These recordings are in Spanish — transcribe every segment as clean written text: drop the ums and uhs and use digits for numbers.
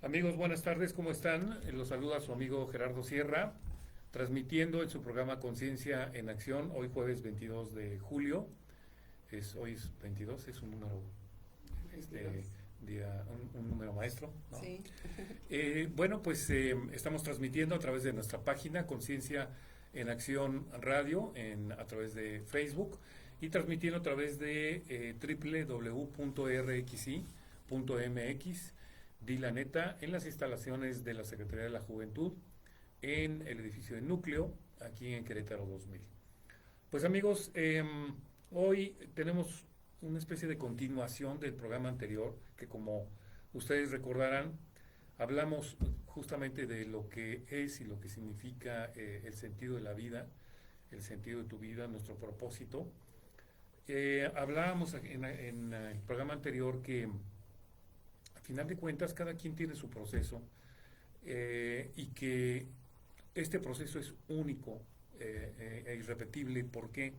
Amigos, buenas tardes, ¿cómo están? Los saluda su amigo Gerardo Sierra, transmitiendo en su programa Conciencia en Acción, hoy jueves 22 de julio. Hoy es 22, es un número, este, 22. un número maestro, ¿no? Sí. Bueno, pues estamos transmitiendo a través de nuestra página Conciencia en Acción Radio, a través de Facebook, y transmitiendo a través de www.rxi.mx, di la neta, en las instalaciones de la Secretaría de la Juventud, en el edificio de Núcleo, aquí en Querétaro 2000. Pues amigos, hoy tenemos una especie de continuación del programa anterior, que como ustedes recordarán, hablamos justamente de lo que es y lo que significa el sentido de la vida, el sentido de tu vida, nuestro propósito. Hablábamos en el programa anterior que al final de cuentas cada quien tiene su proceso, y que este proceso es único e irrepetible. ¿Por qué?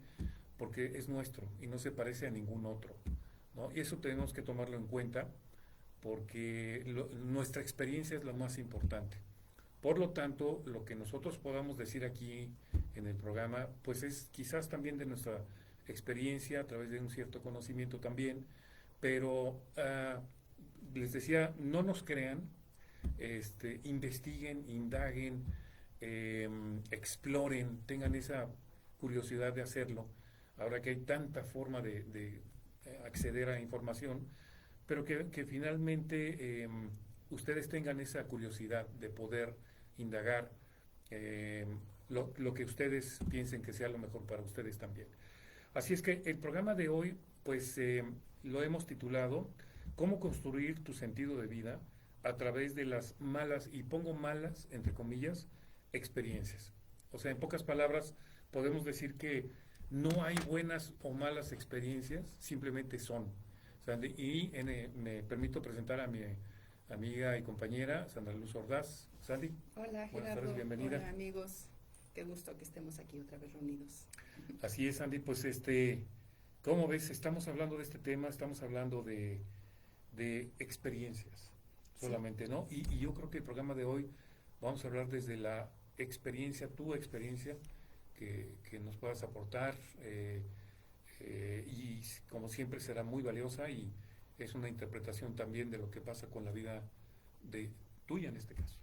Porque es nuestro y no se parece a ningún otro, ¿no? Y eso tenemos que tomarlo en cuenta porque nuestra experiencia es lo más importante. Por lo tanto, lo que nosotros podamos decir aquí en el programa, pues es quizás también de nuestra experiencia a través de un cierto conocimiento también, pero les decía, no nos crean, investiguen, indaguen, exploren, tengan esa curiosidad de hacerlo, ahora que hay tanta forma de acceder a información, pero que finalmente ustedes tengan esa curiosidad de poder indagar eh, lo que ustedes piensen que sea lo mejor para ustedes también. Así es que el programa de hoy, pues lo hemos titulado ¿Cómo construir tu sentido de vida a través de las malas, y pongo malas entre comillas, experiencias? O sea, en pocas palabras, podemos decir que no hay buenas o malas experiencias, simplemente son. Y me permito presentar a mi amiga y compañera Sandra Luz Ordaz. Sandy, Hola buenas tardes, Gerardo, bienvenida. hola amigos, qué gusto que estemos aquí otra vez reunidos. Así es, Sandy, pues ¿cómo ves? Estamos hablando de este tema, estamos hablando de experiencias Sí, solamente, ¿no? Y yo creo que el programa de hoy vamos a hablar desde la experiencia, tu experiencia, que nos puedas aportar, y como siempre será muy valiosa y es una interpretación también de lo que pasa con la vida de tuya en este caso,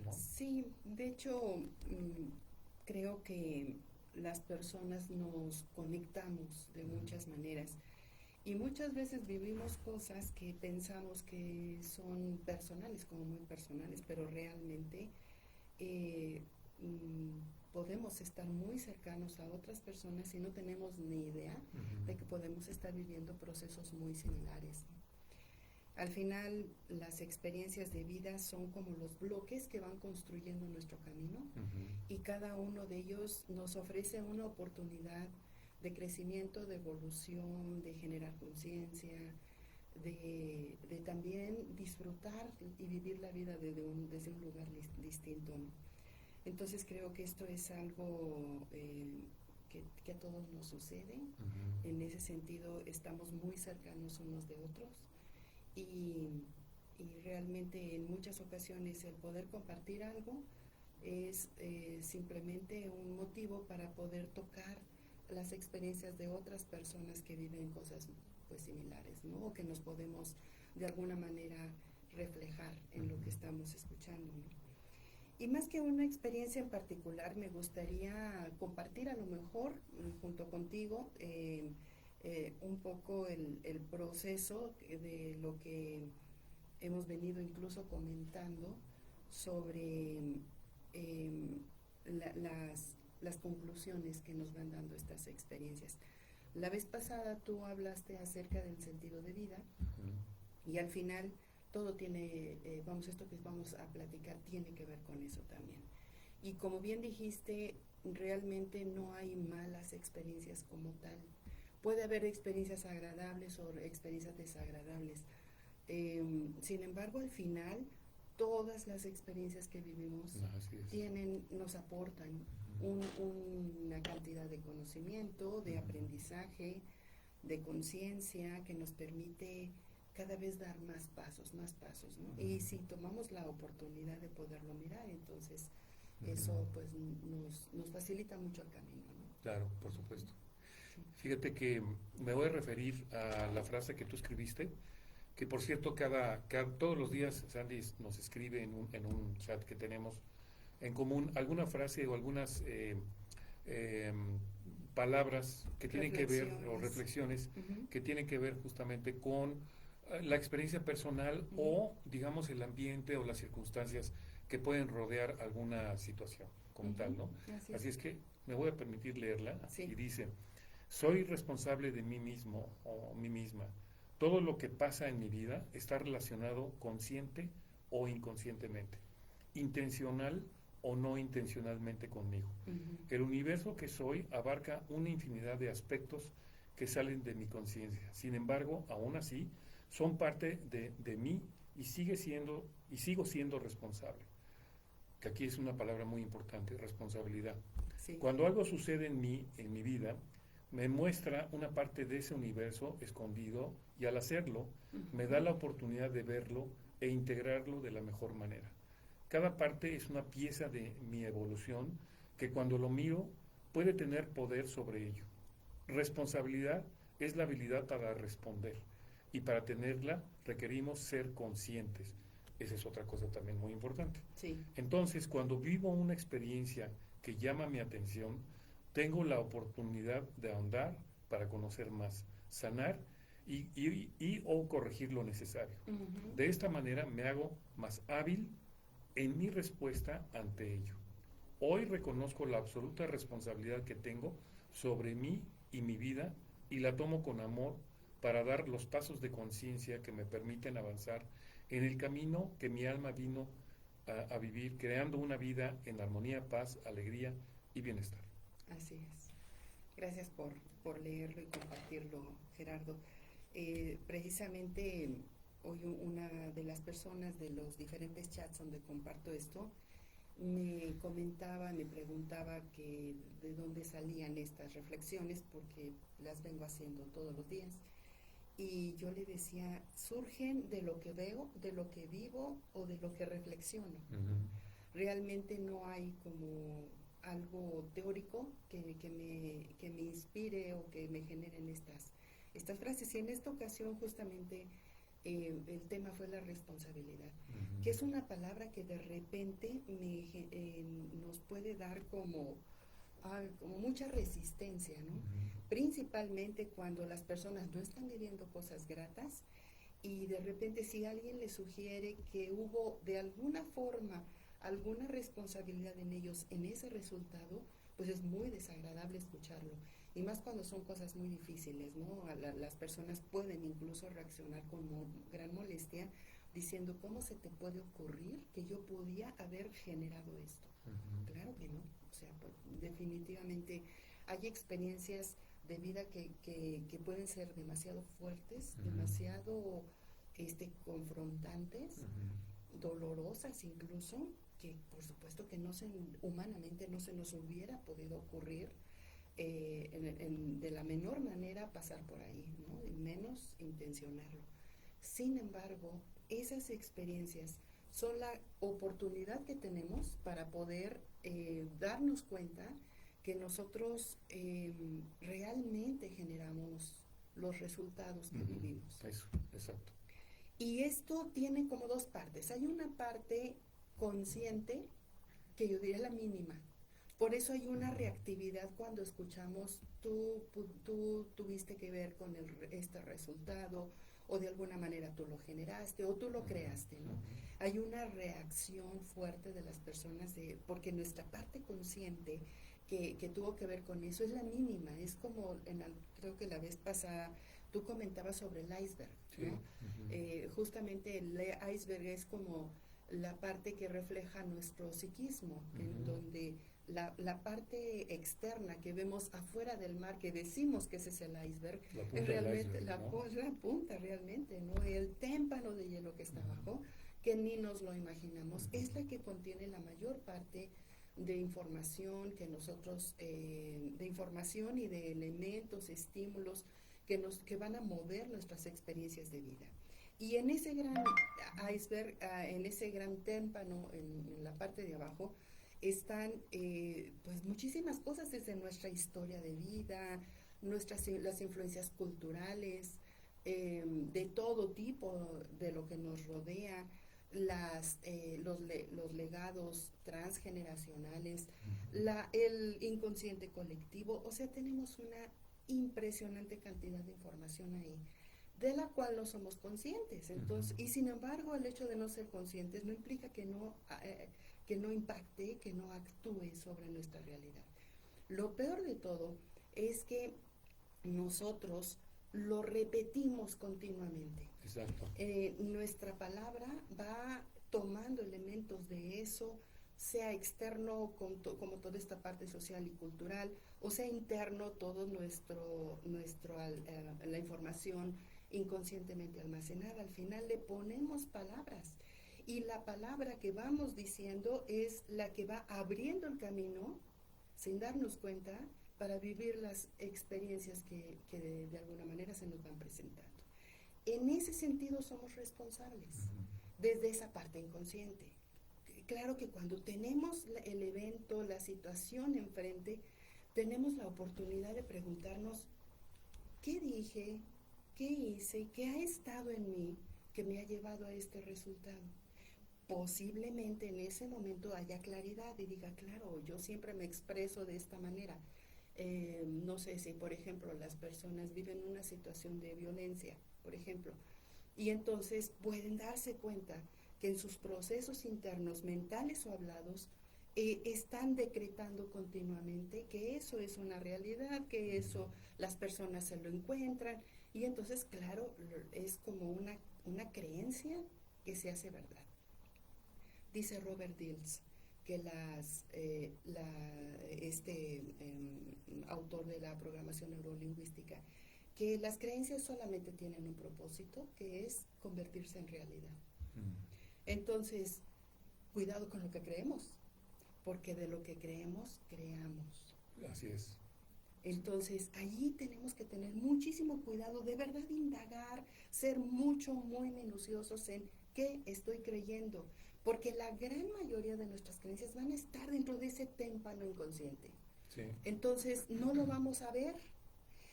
¿no? sí, de hecho creo que las personas nos conectamos de muchas maneras y muchas veces vivimos cosas que pensamos que son personales, como muy personales, pero realmente eh, podemos estar muy cercanos a otras personas y no tenemos ni idea de que podemos estar viviendo procesos muy similares. Al final, las experiencias de vida son como los bloques que van construyendo nuestro camino y cada uno de ellos nos ofrece una oportunidad de crecimiento, de evolución, de generar conciencia, de también disfrutar y vivir la vida desde un lugar distinto, ¿no? Entonces creo que esto es algo que a todos nos sucede. En ese sentido estamos muy cercanos unos de otros y, y realmente en muchas ocasiones el poder compartir algo es simplemente un motivo para poder tocar las experiencias de otras personas que viven cosas pues similares, ¿no? O que nos podemos de alguna manera reflejar en lo que estamos escuchando, ¿no? Y más que una experiencia en particular, me gustaría compartir a lo mejor junto contigo un poco el proceso de lo que hemos venido incluso comentando sobre eh, las conclusiones que nos van dando estas experiencias. La vez pasada tú hablaste acerca del sentido de vida y al final todo tiene, esto que vamos a platicar tiene que ver con eso también. Y como bien dijiste, realmente no hay malas experiencias como tal. Puede haber experiencias agradables o experiencias desagradables. Sin embargo, al final, todas las experiencias que vivimos nos aportan una cantidad de conocimiento, de aprendizaje, de conciencia que nos permite cada vez dar más pasos, ¿no? Y si tomamos la oportunidad de poderlo mirar, entonces eso pues nos facilita mucho el camino, ¿no? Claro, por supuesto. Sí. Fíjate que me voy a referir a la frase que tú escribiste, que por cierto todos los días Sandy nos escribe en un chat que tenemos en común alguna frase o algunas palabras que tienen que ver, o reflexiones que tienen que ver justamente con la experiencia personal o digamos el ambiente o las circunstancias que pueden rodear alguna situación como tal, ¿no? Así es que me voy a permitir leerla y dice: soy responsable de mí mismo o mí misma. Todo lo que pasa en mi vida está relacionado consciente o inconscientemente, intencional o no intencionalmente conmigo. El universo que soy abarca una infinidad de aspectos que salen de mi conciencia. Sin embargo, aún así, son parte de mí y sigo siendo responsable. Que aquí es una palabra muy importante, responsabilidad. Sí. Cuando algo sucede en mi vida, me muestra una parte de ese universo escondido y al hacerlo me da la oportunidad de verlo e integrarlo de la mejor manera. Cada parte es una pieza de mi evolución que cuando lo miro puede tener poder sobre ello. Responsabilidad es la habilidad para responder y para tenerla requerimos ser conscientes. Esa es otra cosa también muy importante. Sí. Entonces, cuando vivo una experiencia que llama mi atención, tengo la oportunidad de ahondar para conocer más, sanar y o corregir lo necesario. De esta manera me hago más hábil en mi respuesta ante ello. Hoy reconozco la absoluta responsabilidad que tengo sobre mí y mi vida y la tomo con amor para dar los pasos de conciencia que me permiten avanzar en el camino que mi alma vino a vivir, creando una vida en armonía, paz, alegría y bienestar. Así es. Gracias por leerlo y compartirlo, Gerardo. Precisamente hoy una de las personas de los diferentes chats donde comparto esto me preguntaba que de dónde salían estas reflexiones, porque las vengo haciendo todos los días. Y yo le decía, surgen de lo que veo, de lo que vivo o de lo que reflexiono. Realmente no hay como algo teórico que me inspire o que me generen estas frases. Y en esta ocasión justamente el tema fue la responsabilidad, que es una palabra que de repente nos puede dar como mucha resistencia, ¿no? Principalmente cuando las personas no están viviendo cosas gratas y de repente si alguien les sugiere que hubo de alguna forma alguna responsabilidad en ellos en ese resultado, pues es muy desagradable escucharlo. Y más cuando son cosas muy difíciles, ¿no? Las personas pueden incluso reaccionar con gran molestia diciendo, ¿cómo se te puede ocurrir que yo podía haber generado esto? Claro que no. O sea, pues, definitivamente hay experiencias de vida que pueden ser demasiado fuertes, demasiado confrontantes, dolorosas incluso, que por supuesto que humanamente no se nos hubiera podido ocurrir de la menor manera pasar por ahí, ¿no? Y menos intencionarlo. Sin embargo, esas experiencias son la oportunidad que tenemos para poder darnos cuenta que nosotros realmente generamos los resultados que vivimos. Eso, exacto. Y esto tiene como dos partes. Hay una parte consciente, que yo diría la mínima. Por eso hay una reactividad cuando escuchamos, tú tuviste que ver con este resultado, o de alguna manera tú lo generaste, o tú lo creaste, ¿no? Hay una reacción fuerte de las personas, porque nuestra parte consciente que tuvo que ver con eso es la mínima. Es como, creo que la vez pasada, tú comentabas sobre el iceberg, ¿no? Justamente el iceberg es como la parte que refleja nuestro psiquismo, en donde la parte externa que vemos afuera del mar, que decimos que ese es el iceberg, es realmente la punta realmente, ¿no? El témpano de hielo que está abajo, que ni nos lo imaginamos, es la que contiene la mayor parte de información que nosotros, de información y de elementos, estímulos que van a mover nuestras experiencias de vida. Y en ese gran iceberg, en ese gran témpano, en la parte de abajo, están pues muchísimas cosas desde nuestra historia de vida, las influencias culturales, de todo tipo de lo que nos rodea, los legados transgeneracionales, el inconsciente colectivo. O sea, tenemos una impresionante cantidad de información ahí de la cual no somos conscientes. Entonces, y sin embargo, el hecho de no ser conscientes no implica que no impacte, que no actúe sobre nuestra realidad. Lo peor de todo es que nosotros lo repetimos continuamente. Exacto. Nuestra palabra va tomando elementos de eso, sea externo como toda esta parte social y cultural, o sea interno todo la información inconscientemente almacenada. Al final le ponemos palabras y la palabra que vamos diciendo es la que va abriendo el camino sin darnos cuenta para vivir las experiencias que de alguna manera se nos van presentando. En ese sentido somos responsables, desde esa parte inconsciente. Claro que cuando tenemos el evento, la situación enfrente, tenemos la oportunidad de preguntarnos, ¿qué dije? ¿Qué hice? ¿Qué ha estado en mí que me ha llevado a este resultado? Posiblemente en ese momento haya claridad y diga, claro, yo siempre me expreso de esta manera. No sé si, por ejemplo, las personas viven una situación de violencia, por ejemplo, y entonces pueden darse cuenta que en sus procesos internos, mentales o hablados, están decretando continuamente que eso es una realidad, que eso las personas se lo encuentran, y entonces, claro, es como una creencia que se hace verdad. Dice Robert Dills que autor de la programación neurolingüística, que las creencias solamente tienen un propósito, que es convertirse en realidad. Entonces, cuidado con lo que creemos, porque de lo que creemos, creamos. Así es. Entonces, allí tenemos que tener muchísimo cuidado, de verdad indagar, ser muy minuciosos en qué estoy creyendo, porque la gran mayoría de nuestras creencias van a estar dentro de ese témpano inconsciente. Sí. Entonces, no lo vamos a ver.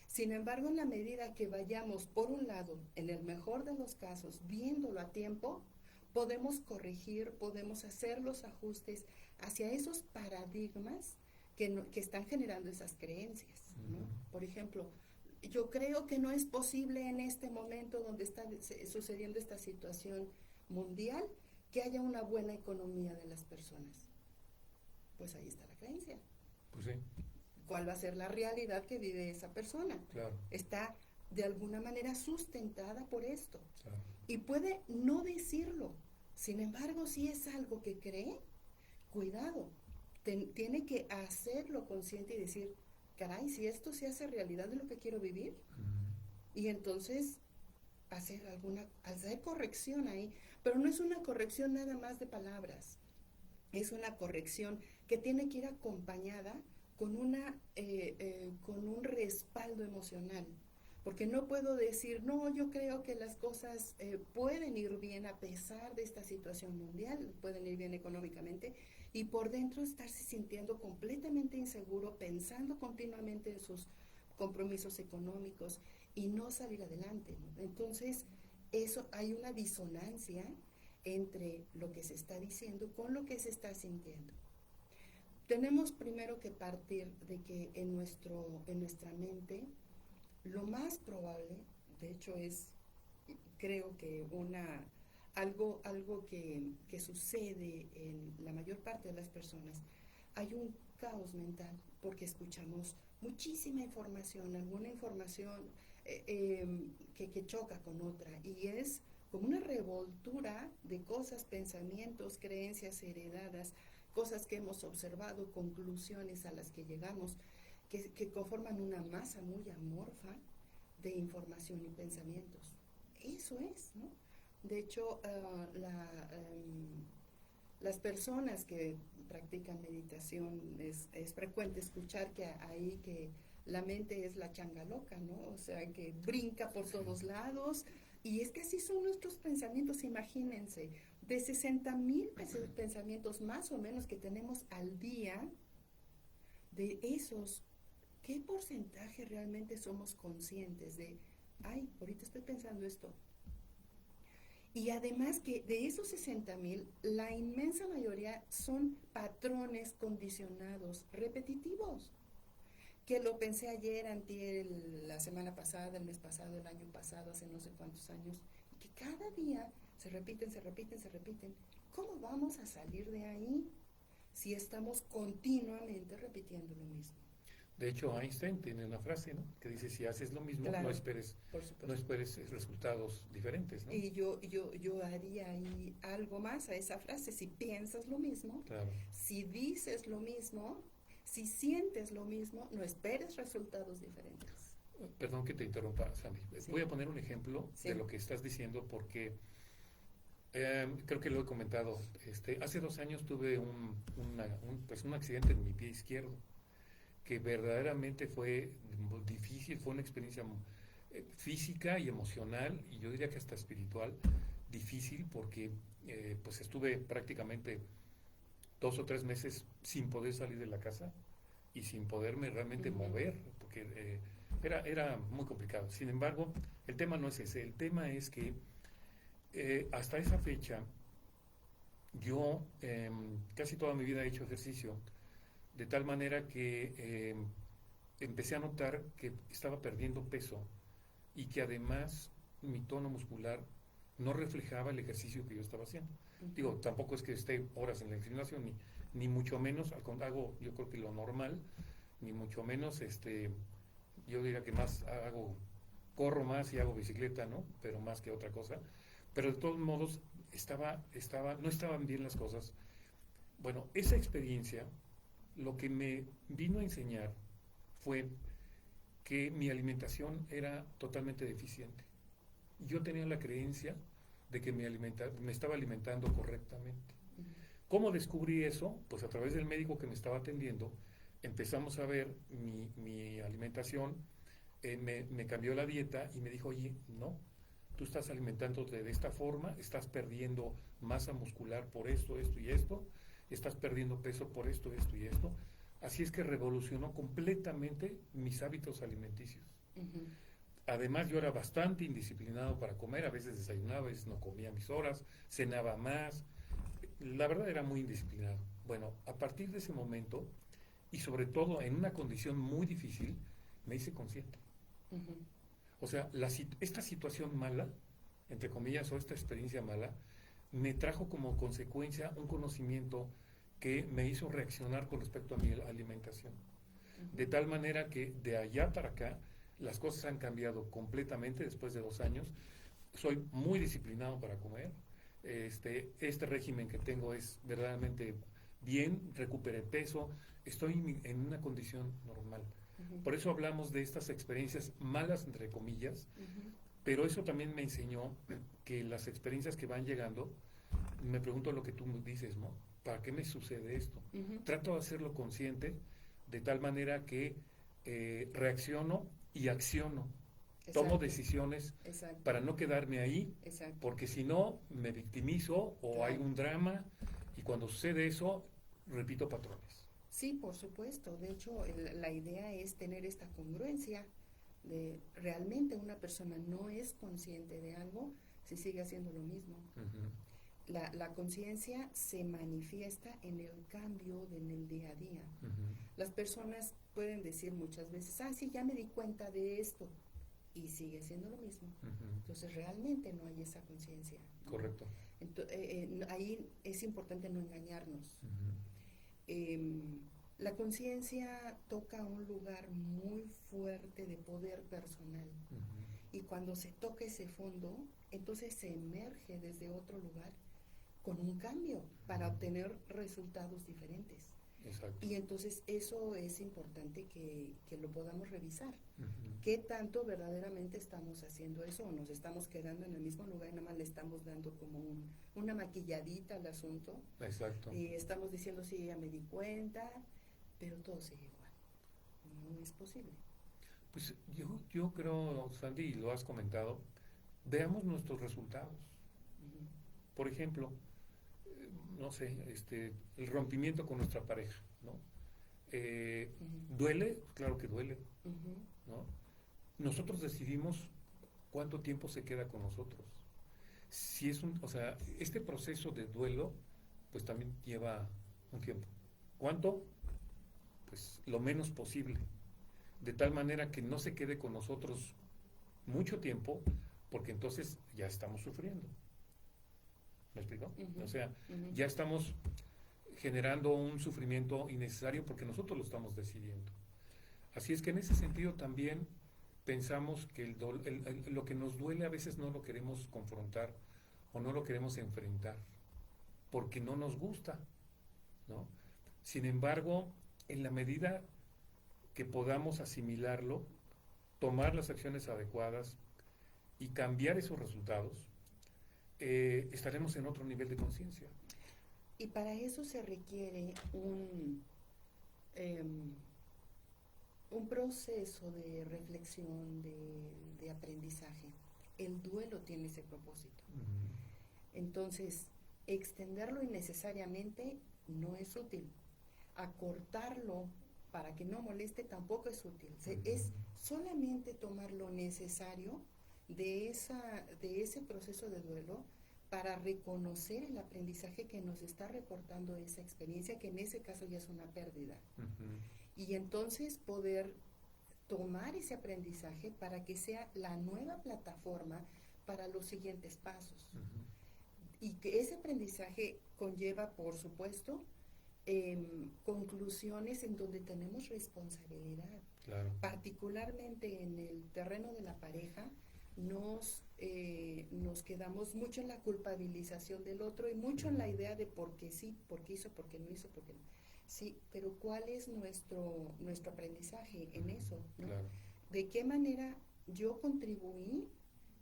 Sin embargo, en la medida que vayamos, por un lado, en el mejor de los casos, viéndolo a tiempo, podemos corregir, podemos hacer los ajustes hacia esos paradigmas que están generando esas creencias, ¿no? Por ejemplo, yo creo que no es posible en este momento donde está sucediendo esta situación mundial que haya una buena economía de las personas. Pues ahí está la creencia. Pues sí. ¿Cuál va a ser la realidad que vive esa persona? Claro. Está de alguna manera sustentada por esto. Claro. Y puede no decirlo. Sin embargo, si es algo que cree, cuidado. Tiene que hacerlo consciente y decir, caray, si esto se hace realidad de lo que quiero vivir, y entonces hacer corrección ahí. Pero no es una corrección nada más de palabras. Es una corrección que tiene que ir acompañada con un respaldo emocional, porque no puedo decir, no, yo creo que las cosas pueden ir bien a pesar de esta situación mundial, pueden ir bien económicamente, y por dentro estarse sintiendo completamente inseguro, pensando continuamente en sus compromisos económicos y no salir adelante, ¿no? Entonces, hay una disonancia entre lo que se está diciendo con lo que se está sintiendo. Tenemos primero que partir de que en nuestra mente lo más probable, de hecho creo que algo que sucede en la mayor parte de las personas, hay un caos mental porque escuchamos muchísima información, alguna información que choca con otra, y es como una revoltura de cosas, pensamientos, creencias heredadas, cosas que hemos observado, conclusiones a las que llegamos, que conforman una masa muy amorfa de información y pensamientos. Eso es, ¿no? De hecho, las personas que practican meditación, es frecuente escuchar que la mente es la changa loca, ¿no? O sea, que brinca por todos lados, Y es que así son nuestros pensamientos, imagínense, de 60,000 pensamientos más o menos que tenemos al día, de esos, ¿qué porcentaje realmente somos conscientes de, ay, ahorita estoy pensando esto? Y además que de esos 60,000, la inmensa mayoría son patrones condicionados, repetitivos, que lo pensé ayer, antier, la semana pasada, el mes pasado, el año pasado, hace no sé cuántos años, y que cada día se repiten, se repiten, se repiten. ¿Cómo vamos a salir de ahí si estamos continuamente repitiendo lo mismo? De hecho, Einstein tiene una frase, ¿no? Que dice, si haces lo mismo, Claro, por no supuesto. esperes resultados diferentes, ¿no? Y yo haría ahí algo más a esa frase. Si piensas lo mismo, Claro. si dices lo mismo, si sientes lo mismo, no esperes resultados diferentes. Perdón que te interrumpa, Sandy. Sí, Voy a poner un ejemplo de sí. lo que estás diciendo porque creo que lo he comentado. Hace 2 años tuve pues un accidente en mi pie izquierdo que verdaderamente fue difícil, fue una experiencia física y emocional y yo diría que hasta espiritual difícil porque pues estuve prácticamente 2 o 3 meses sin poder salir de la casa y sin poderme realmente Ujú, mover porque era muy complicado. Sin embargo, el tema no es ese, el tema es que hasta esa fecha yo casi toda mi vida he hecho ejercicio de tal manera que empecé a notar que estaba perdiendo peso y que además mi tono muscular no reflejaba el ejercicio que yo estaba haciendo. ujú, Digo, tampoco es que esté horas en la gimnasio, ni mucho menos, hago yo creo que lo normal, ni mucho menos, yo diría que más corro más y hago bicicleta, ¿no? Pero más que otra cosa. Pero de todos modos, no estaban bien las cosas. Bueno, esa experiencia lo que me vino a enseñar fue que mi alimentación era totalmente deficiente. Yo tenía la creencia de que me estaba alimentando correctamente. ujú. ¿Cómo descubrí eso? Pues a través del médico que me estaba atendiendo, empezamos a ver mi alimentación, me cambió la dieta y me dijo, oye, no, tú estás alimentándote de esta forma, estás perdiendo masa muscular por esto, esto y esto, estás perdiendo peso por esto, esto y esto. Así es que revolucionó completamente mis hábitos alimenticios. Ujú. Además, yo era bastante indisciplinado para comer, a veces desayunaba, a veces no comía mis horas, cenaba más. La verdad era muy indisciplinado. Bueno, a partir de ese momento, y sobre todo en una condición muy difícil, me hice consciente. Ujú, O sea, esta situación mala, entre comillas, o esta experiencia mala, me trajo como consecuencia un conocimiento que me hizo reaccionar con respecto a mi alimentación. ujú. De tal manera que de allá para acá las cosas han cambiado completamente después de 2 años. Soy muy disciplinado para comer. Este régimen que tengo es verdaderamente bien, recuperé peso, estoy en una condición normal. Ujú, Por eso hablamos de estas experiencias malas, entre comillas, ujú, pero eso también me enseñó que las experiencias que van llegando, me pregunto lo que tú dices, ¿no? ¿Para qué me sucede esto? ujú. Trato de hacerlo consciente de tal manera que reacciono y acciono, tomo Exacto, decisiones exacto, para no quedarme ahí, exacto. porque si no me victimizo o hay Claro. un drama y cuando sucede eso, repito patrones. Sí, por supuesto. De hecho, la idea es tener esta congruencia de realmente una persona no es consciente de algo si sigue haciendo lo mismo. Ujú, La conciencia se manifiesta en el cambio en el día a día. ujú, Las personas pueden decir muchas veces, ah, sí, ya me di cuenta de esto y sigue haciendo lo mismo. ujú. Entonces realmente no hay esa conciencia, ¿no? Correcto. Ahí es importante no engañarnos. Ujú, Em, la conciencia toca un lugar muy fuerte de poder personal ujú. y cuando se toca ese fondo, entonces se emerge desde otro lugar con un cambio para obtener resultados diferentes. Exacto. Y entonces eso es importante que lo podamos revisar. Ujú. ¿Qué tanto verdaderamente estamos haciendo eso o nos estamos quedando en el mismo lugar y nada más le estamos dando como una maquilladita al asunto? Exacto. Y estamos diciendo, sí, ya me di cuenta, pero todo sigue igual. No es posible. Pues yo creo, Sandy, y lo has comentado, veamos nuestros resultados. Ujú. Por ejemplo, no sé, el rompimiento con nuestra pareja, ¿no? Ujú. ¿Duele? Claro que duele, Ujú. ¿no? Nosotros decidimos cuánto tiempo se queda con nosotros. Si es o sea, este proceso de duelo, pues también lleva un tiempo. ¿Cuánto? Pues lo menos posible, de tal manera que no se quede con nosotros mucho tiempo, porque entonces ya estamos sufriendo. ¿Me explico? O Ujú. sea, Ujú. ya estamos generando un sufrimiento innecesario porque nosotros lo estamos decidiendo. Así es que en ese sentido también pensamos que lo que nos duele a veces no lo queremos confrontar o no lo queremos enfrentar porque no nos gusta, ¿no? Sin embargo, en la medida que podamos asimilarlo, tomar las acciones adecuadas y cambiar esos resultados, estaremos en otro nivel de conciencia. Y para eso se requiere em, un proceso de reflexión, de aprendizaje. El duelo tiene ese propósito. Uh-huh. Entonces, extenderlo innecesariamente no es útil. Acortarlo para que no moleste tampoco es útil. Es Uh-huh. solamente tomar lo necesario de ese proceso de duelo para reconocer el aprendizaje que nos está reportando esa experiencia, que en ese caso ya es una pérdida. Uh-huh. Y entonces poder tomar ese aprendizaje para que sea la nueva plataforma para los siguientes pasos. Uh-huh. Y que ese aprendizaje conlleva, por supuesto, conclusiones en donde tenemos responsabilidad. Claro. Particularmente en el terreno de la pareja, nos quedamos mucho en la culpabilización del otro y mucho en la idea de por qué sí, por qué hizo, por qué no hizo, por qué no. Sí, pero ¿cuál es nuestro aprendizaje en eso? ¿No? Claro. ¿De qué manera yo contribuí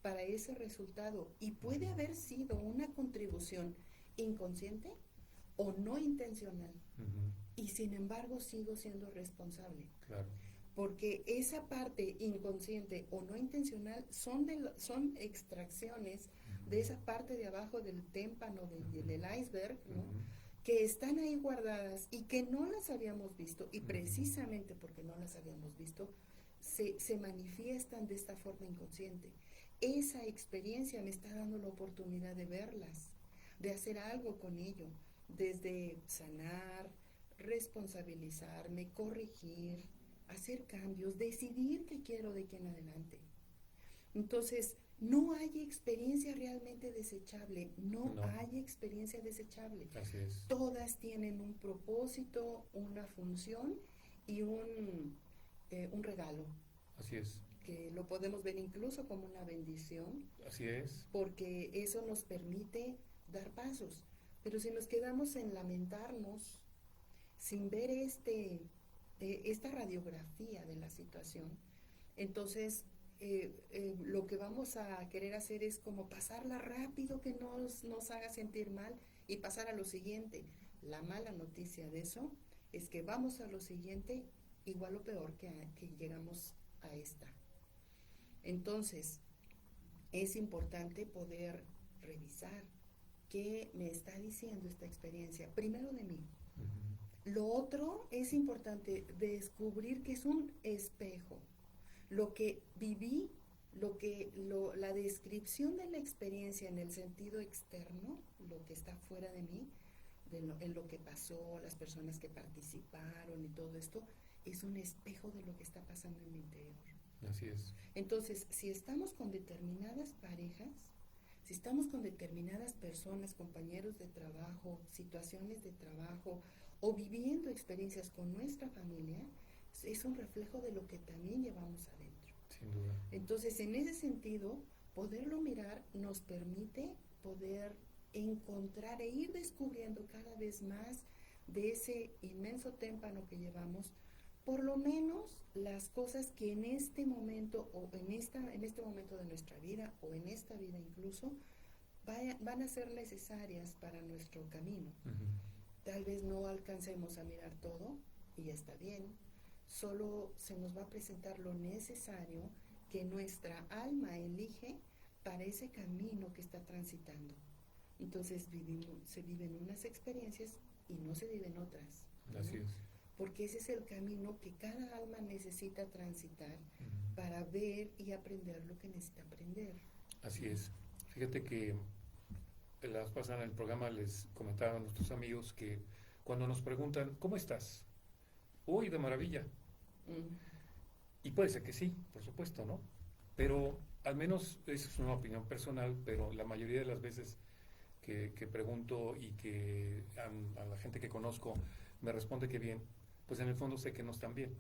para ese resultado? Y puede haber sido una contribución inconsciente o no intencional. Uh-huh. Y sin embargo sigo siendo responsable. Claro. Porque esa parte inconsciente o no intencional son extracciones Uh-huh. de esa parte de abajo del témpano, del iceberg, ¿no? Uh-huh. Que están ahí guardadas y que no las habíamos visto, y precisamente porque no las habíamos visto, se manifiestan de esta forma inconsciente. Esa experiencia me está dando la oportunidad de verlas, de hacer algo con ello, desde sanar, responsabilizarme, corregir, hacer cambios, decidir qué quiero de aquí en adelante. Entonces, no hay experiencia realmente desechable, no hay experiencia desechable. Así es. Todas tienen un propósito, una función y un regalo. Así es. Que lo podemos ver incluso como una bendición. Así es. Porque eso nos permite dar pasos. Pero si nos quedamos en lamentarnos, sin ver esta radiografía de la situación, entonces lo que vamos a querer hacer es como pasarla rápido, que nos haga sentir mal y pasar a lo siguiente. La mala noticia de eso es que vamos a lo siguiente igual o peor que llegamos a esta. Entonces, es importante poder revisar qué me está diciendo esta experiencia, primero de mí. Uh-huh. Lo otro es importante descubrir que es un espejo. Lo que viví, la descripción de la experiencia en el sentido externo, lo que está fuera de mí, en lo que pasó, las personas que participaron y todo esto, es un espejo de lo que está pasando en mi interior. Así es. Entonces, si estamos con determinadas parejas, si estamos con determinadas personas, compañeros de trabajo, situaciones de trabajo, o viviendo experiencias con nuestra familia, es un reflejo de lo que también llevamos adentro. Sin duda. Entonces, en ese sentido, poderlo mirar nos permite poder encontrar e ir descubriendo cada vez más de ese inmenso témpano que llevamos, por lo menos las cosas que en este momento o en este momento de nuestra vida o en esta vida incluso van a ser necesarias para nuestro camino. Uh-huh. Tal vez no alcancemos a mirar todo y está bien, solo se nos va a presentar lo necesario que nuestra alma elige para ese camino que está transitando. Entonces se viven unas experiencias y no se viven otras, ¿no? Así es. Porque ese es el camino que cada alma necesita transitar para ver y aprender lo que necesita aprender. Así es. Fíjate que la vez pasada en el programa les comentaba a nuestros amigos que cuando nos preguntan, ¿cómo estás? Uy, de maravilla. Y puede ser que sí, por supuesto, ¿no? Pero al menos esa es una opinión personal, pero la mayoría de las veces que pregunto y que a la gente que conozco me responde que bien, pues en el fondo sé que no están bien,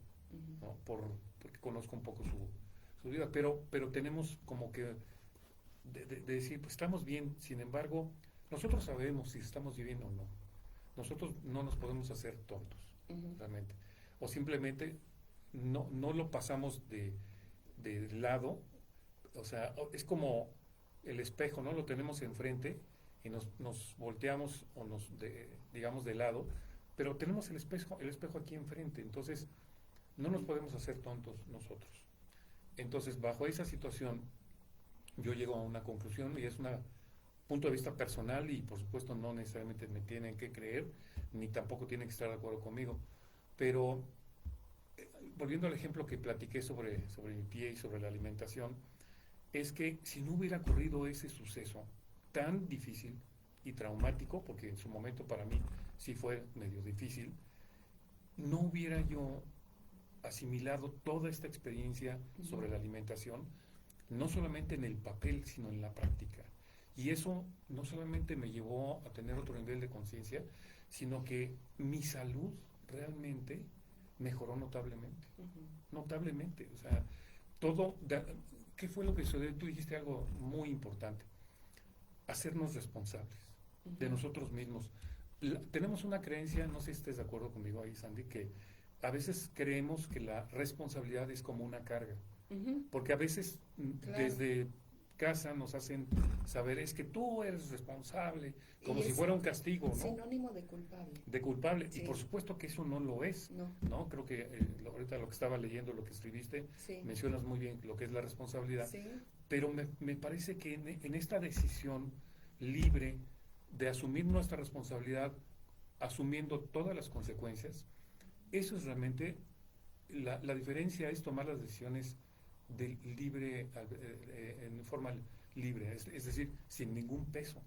¿no? Porque conozco un poco su vida, pero tenemos como que de decir, pues estamos bien, sin embargo, nosotros sabemos si estamos viviendo o no. Nosotros no nos podemos hacer tontos, realmente. O simplemente no lo pasamos de lado, o sea, es como el espejo, ¿no? Lo tenemos enfrente y nos volteamos o digamos de lado, pero tenemos el espejo aquí enfrente, entonces no nos podemos hacer tontos nosotros. Entonces, bajo esa situación, yo llego a una conclusión y es un punto de vista personal y por supuesto no necesariamente me tienen que creer, ni tampoco tienen que estar de acuerdo conmigo, pero volviendo al ejemplo que platiqué sobre mi pie y sobre la alimentación, es que si no hubiera ocurrido ese suceso tan difícil y traumático, porque en su momento para mí sí fue medio difícil, no hubiera yo asimilado toda esta experiencia sobre la alimentación, no solamente en el papel, sino en la práctica. Y eso no solamente me llevó a tener otro nivel de conciencia, sino que mi salud realmente mejoró notablemente. Notablemente. O sea, ¿qué fue lo que sucedió? Tú dijiste algo muy importante. Hacernos responsables de nosotros mismos. Tenemos una creencia, no sé si estés de acuerdo conmigo ahí, Sandy, que a veces creemos que la responsabilidad es como una carga. Porque a veces desde casa nos hacen saber es que tú eres responsable, como si fuera un castigo, ¿no? Sinónimo de culpable. De culpable, sí. Y por supuesto que eso no lo es, ¿no? Creo que ahorita lo que estaba leyendo, lo que escribiste, mencionas muy bien lo que es la responsabilidad, pero me parece que en esta decisión libre de asumir nuestra responsabilidad, asumiendo todas las consecuencias, eso es realmente, la diferencia es tomar las decisiones en forma libre, es decir, sin ningún peso,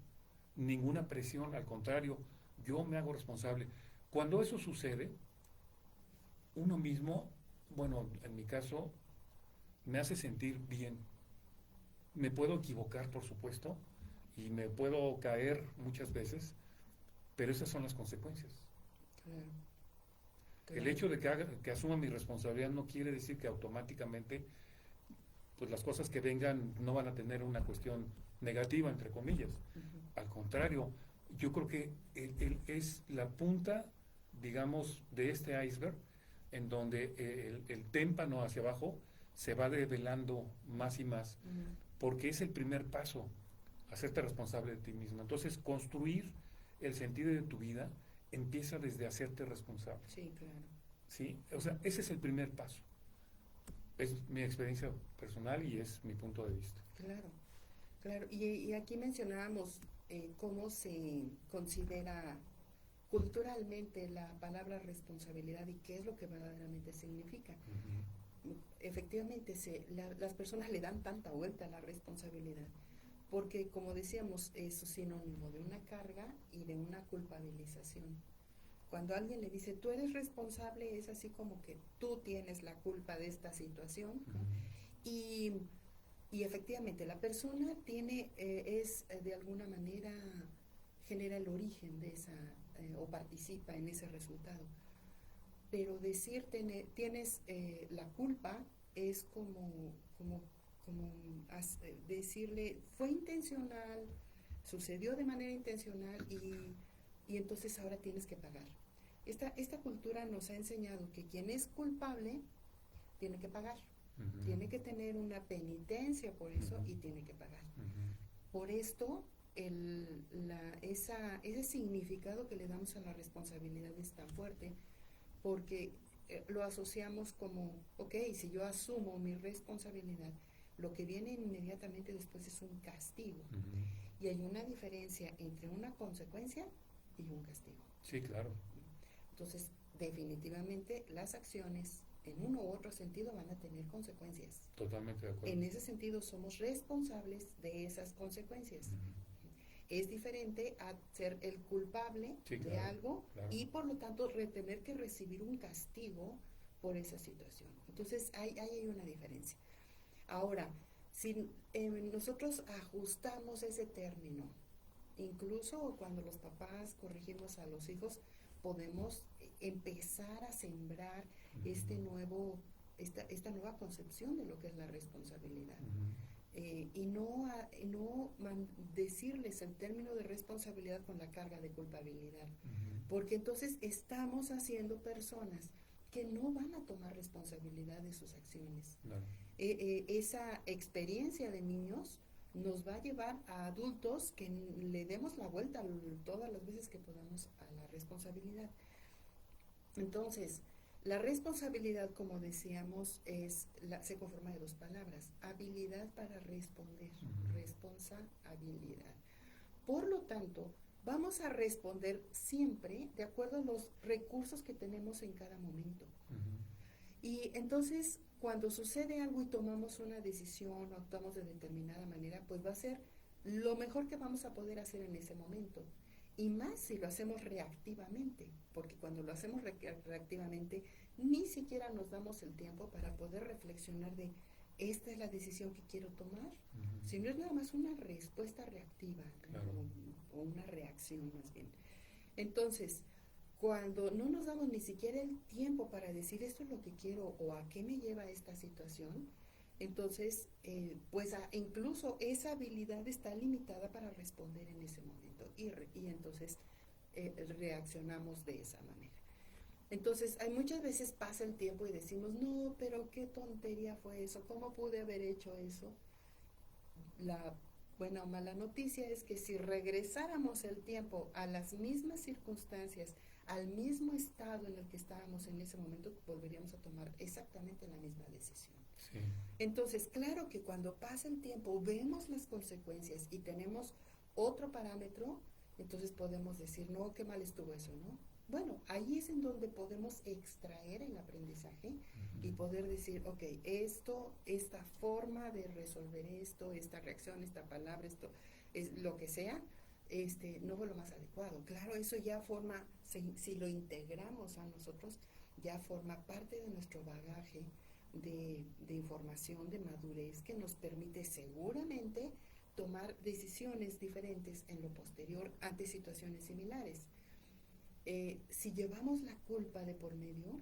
ninguna presión, al contrario, yo me hago responsable. Cuando eso sucede, uno mismo, bueno, en mi caso, me hace sentir bien. Me puedo equivocar, por supuesto, y me puedo caer muchas veces, pero esas son las consecuencias. Claro. El hecho de que asuma mi responsabilidad no quiere decir que automáticamente pues las cosas que vengan no van a tener una cuestión negativa, entre comillas. Al contrario, yo creo que es la punta, digamos, de este iceberg, en donde el témpano hacia abajo se va develando más y más, porque es el primer paso, hacerte responsable de ti mismo. Entonces, construir el sentido de tu vida empieza desde hacerte responsable. Sí, claro. ¿Sí? O sea, ese es el primer paso. Es mi experiencia personal y es mi punto de vista. Claro, claro. Y aquí mencionábamos cómo se considera culturalmente la palabra responsabilidad y qué es lo que verdaderamente significa. Efectivamente, las personas le dan tanta vuelta a la responsabilidad, porque como decíamos, es sinónimo de una carga y de una culpabilización. Cuando alguien le dice, tú eres responsable, es así como que tú tienes la culpa de esta situación, ¿no? Y efectivamente, la persona es de alguna manera, genera el origen de esa, o participa en ese resultado. Pero decir tienes la culpa es como decirle, fue intencional, sucedió de manera intencional y entonces ahora tienes que pagar. Esta cultura nos ha enseñado que quien es culpable tiene que pagar, tiene que tener una penitencia por eso y tiene que pagar. Por esto, ese significado que le damos a la responsabilidad es tan fuerte, porque lo asociamos como, ok, si yo asumo mi responsabilidad, lo que viene inmediatamente después es un castigo. Ujú. Y hay una diferencia entre una consecuencia y un castigo. Sí, claro. Entonces, definitivamente las acciones en uno u otro sentido van a tener consecuencias. Totalmente de acuerdo. En ese sentido, somos responsables de esas consecuencias. Ujú. Es diferente a ser el culpable Sí, de claro, algo claro. y por lo tanto tener que recibir un castigo por esa situación. Entonces, ahí hay una diferencia. Ahora, si nosotros ajustamos ese término, incluso cuando los papás corregimos a los hijos, podemos empezar a sembrar este Ujú. nuevo, esta nueva concepción de lo que es la responsabilidad. Ujú. Y no decirles el término de responsabilidad con la carga de culpabilidad, Ujú. porque entonces estamos haciendo personas que no van a tomar responsabilidad de sus acciones. Claro. Esa experiencia de niños nos va a llevar a adultos que le demos la vuelta todas las veces que podamos a la responsabilidad. Entonces, la responsabilidad, como decíamos, se conforma de dos palabras: habilidad para responder, Ujú. responsabilidad. Por lo tanto, vamos a responder siempre de acuerdo a los recursos que tenemos en cada momento. Ujú. Y entonces, cuando sucede algo y tomamos una decisión o actuamos de determinada manera, pues va a ser lo mejor que vamos a poder hacer en ese momento. Y más si lo hacemos reactivamente, porque cuando lo hacemos reactivamente, ni siquiera nos damos el tiempo para poder reflexionar de esta es la decisión que quiero tomar, Ujú. sino es nada más una respuesta reactiva, ¿no? Claro. O una reacción más bien. Entonces, cuando no nos damos ni siquiera el tiempo para decir esto es lo que quiero o a qué me lleva esta situación, entonces, pues incluso esa habilidad está limitada para responder en ese momento y entonces reaccionamos de esa manera. Entonces, hay muchas veces pasa el tiempo y decimos, no, pero qué tontería fue eso, ¿cómo pude haber hecho eso? La buena o mala noticia es que si regresáramos el tiempo a las mismas circunstancias, al mismo estado en el que estábamos en ese momento, volveríamos a tomar exactamente la misma decisión. Sí. Entonces, claro que cuando pasa el tiempo, vemos las consecuencias y tenemos otro parámetro, entonces podemos decir, no, qué mal estuvo eso, ¿no? Bueno, ahí es en donde podemos extraer el aprendizaje y Ujú. poder decir, ok, esta forma de resolver esto, esta reacción, esta palabra, esto, es lo que sea, no fue lo más adecuado. Claro, eso ya forma, si lo integramos a nosotros, ya forma parte de nuestro bagaje de información, de madurez, que nos permite seguramente tomar decisiones diferentes en lo posterior ante situaciones similares. Si llevamos la culpa de por medio,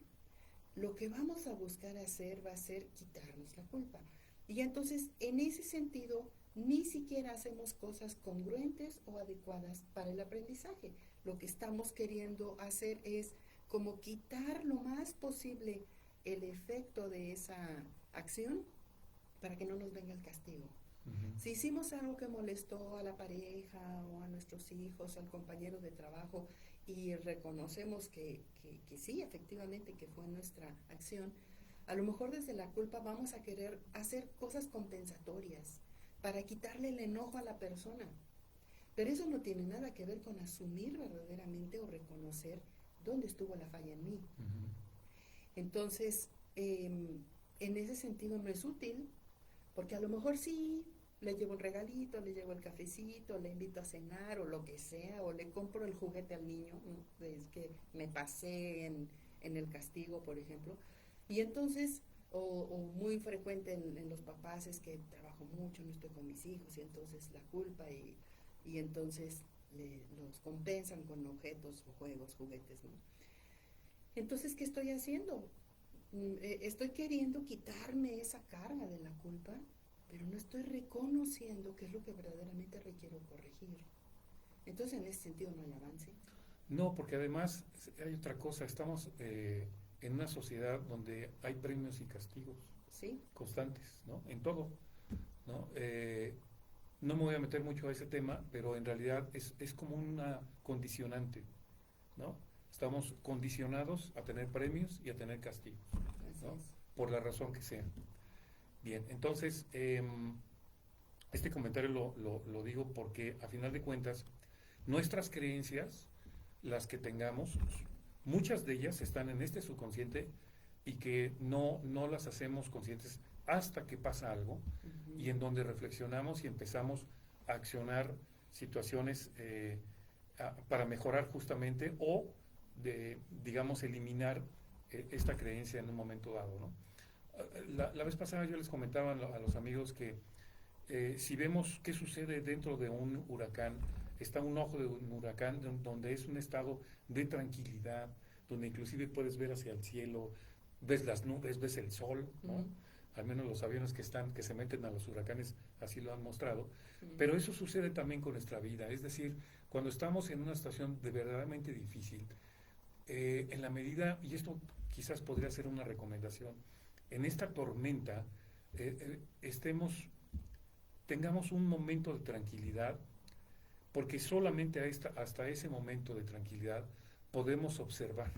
lo que vamos a buscar hacer va a ser quitarnos la culpa. Y entonces, en ese sentido, ni siquiera hacemos cosas congruentes o adecuadas para el aprendizaje. Lo que estamos queriendo hacer es como quitar lo más posible el efecto de esa acción para que no nos venga el castigo. Ujú. Si hicimos algo que molestó a la pareja o a nuestros hijos, al compañero de trabajo, y reconocemos que sí, efectivamente, que fue nuestra acción, a lo mejor desde la culpa vamos a querer hacer cosas compensatorias para quitarle el enojo a la persona. Pero eso no tiene nada que ver con asumir verdaderamente o reconocer dónde estuvo la falla en mí. Ujú. Entonces, en ese sentido no es útil, porque a lo mejor sí, le llevo un regalito, le llevo el cafecito, le invito a cenar o lo que sea, o le compro el juguete al niño, ¿no? Es que me pasé en el castigo, por ejemplo. Y entonces, o muy frecuente en los papás es que trabajo mucho, no estoy con mis hijos, y entonces la culpa y entonces los compensan con objetos o juegos, juguetes, ¿no? Entonces, ¿qué estoy haciendo? Estoy queriendo quitarme esa carga de la culpa, pero no estoy reconociendo qué es lo que verdaderamente requiero corregir. Entonces, en ese sentido no hay avance. No, porque además hay otra cosa, estamos en una sociedad donde hay premios y castigos ¿Sí? constantes, ¿no? En todo, ¿no? No me voy a meter mucho a ese tema, pero en realidad es como una condicionante, ¿no? Estamos condicionados a tener premios y a tener castigos, Así ¿no? es. Por la razón que sea. Bien, entonces, este comentario lo digo porque a final de cuentas, nuestras creencias, las que tengamos, muchas de ellas están en este subconsciente y que no las hacemos conscientes hasta que pasa algo y en donde reflexionamos y empezamos a accionar situaciones para mejorar justamente o digamos, eliminar esta creencia en un momento dado, ¿no? La vez pasada yo les comentaba a los amigos que si vemos qué sucede dentro de un huracán, está un ojo de un huracán donde es un estado de tranquilidad, donde inclusive puedes ver hacia el cielo, ves las nubes, ves el sol, ¿no? Al menos los aviones que se meten a los huracanes así lo han mostrado. Pero eso sucede también con nuestra vida, es decir, cuando estamos en una situación de verdaderamente difícil, en la medida, y esto quizás podría ser una recomendación, en esta tormenta tengamos un momento de tranquilidad, porque solamente hasta ese momento de tranquilidad podemos observar.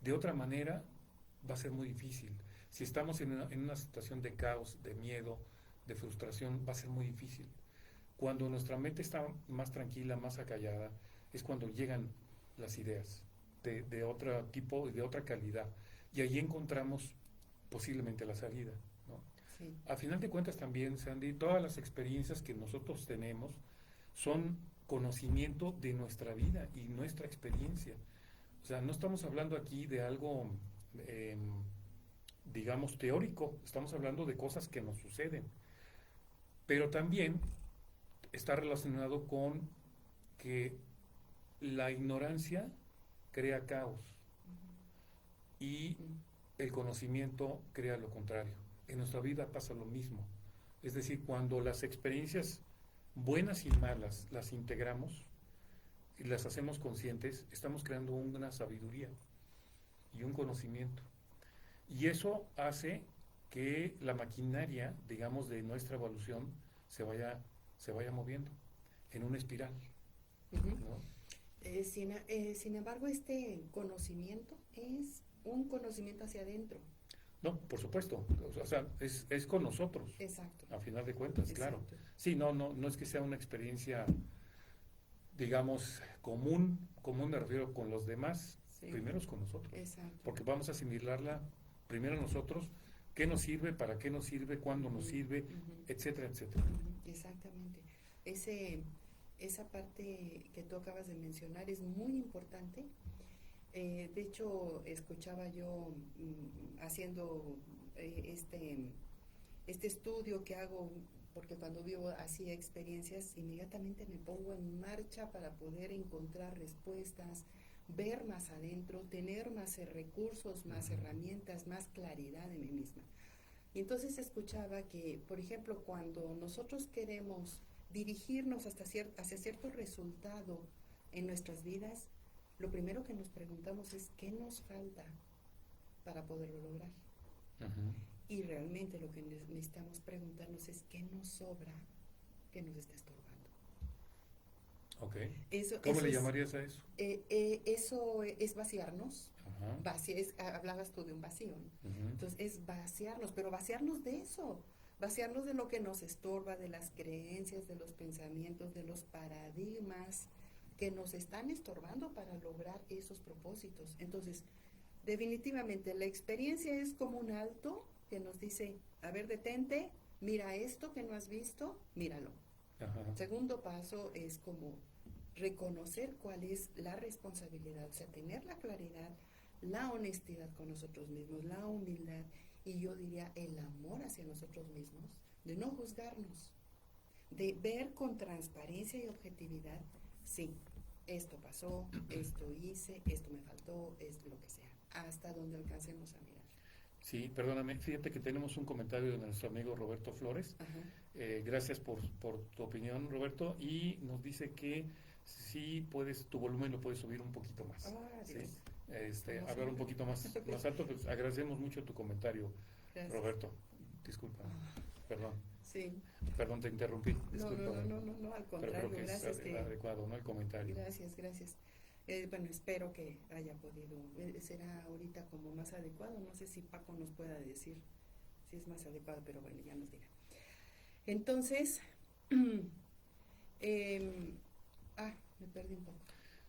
De otra manera va a ser muy difícil. Si estamos en una situación de caos, de miedo, de frustración, va a ser muy difícil. Cuando nuestra mente está más tranquila, más acallada, es cuando llegan las ideas de otro tipo y de otra calidad. Y ahí encontramos posiblemente la salida, ¿no? Sí. A final de cuentas también, Sandy, todas las experiencias que nosotros tenemos son conocimiento de nuestra vida y nuestra experiencia. O sea, no estamos hablando aquí de algo, eh, digamos, teórico, estamos hablando de cosas que nos suceden. Pero también está relacionado con que la ignorancia crea caos y el conocimiento crea lo contrario. En nuestra vida pasa lo mismo. Es decir, cuando las experiencias buenas y malas las integramos y las hacemos conscientes, estamos creando una sabiduría y un conocimiento. Y eso hace que la maquinaria, digamos, de nuestra evolución se vaya moviendo en una espiral, ¿no? Sin embargo, este conocimiento es un conocimiento hacia adentro. No, por supuesto, o sea, es con nosotros, Exacto. a final de cuentas, claro. Exacto. Sí, no es que sea una experiencia, digamos, común me refiero con los demás, Sí. primero es con nosotros, Exacto. porque vamos a asimilarla primero nosotros, qué nos sirve, para qué nos sirve, cuándo nos sirve, etcétera, etcétera. Exactamente. Esa parte que tú acabas de mencionar es muy importante. De hecho, escuchaba yo haciendo este estudio que hago, porque cuando vivo así experiencias, inmediatamente me pongo en marcha para poder encontrar respuestas, ver más adentro, tener más recursos, más herramientas, más claridad de mí misma. Y entonces escuchaba que, por ejemplo, cuando nosotros queremos dirigirnos hacia cierto resultado en nuestras vidas, lo primero que nos preguntamos es ¿qué nos falta para poderlo lograr? Y realmente lo que necesitamos preguntarnos es ¿qué nos sobra que nos está estorbando? Okay. Eso ¿Cómo le es, llamarías a eso? eso es vaciarnos. Ajá. Hablabas tú de un vacío, ¿no? Ujú. Entonces es vaciarnos, pero vaciarnos de eso, vaciarnos de lo que nos estorba, de las creencias, de los pensamientos, de los paradigmas que nos están estorbando para lograr esos propósitos. Entonces, definitivamente la experiencia es como un alto que nos dice, a ver, detente, mira esto que no has visto, míralo. Ajá. Segundo paso es como reconocer cuál es la responsabilidad, o sea, tener la claridad, la honestidad con nosotros mismos, la humildad y yo diría el amor hacia nosotros mismos, de no juzgarnos, de ver con transparencia y objetividad, sí, esto pasó, esto hice, esto me faltó, es lo que sea, hasta donde alcancemos a mirar. Sí, perdóname, fíjate que tenemos un comentario de nuestro amigo Roberto Flores. Gracias por tu opinión, Roberto, y nos dice que sí puedes, tu volumen lo puedes subir un poquito más. ¿Sí? Hablar un poquito más alto, pues agradecemos mucho tu comentario, Gracias. Roberto. Disculpa, perdón. Sí. Perdón, te interrumpí. Disculpa. No, al contrario, pero creo que gracias. es adecuado, ¿no? El comentario. Gracias. Bueno, espero que haya podido, será ahorita como más adecuado, no sé si Paco nos pueda decir si es más adecuado, pero bueno, ya nos dirá. Entonces, me perdí un poco.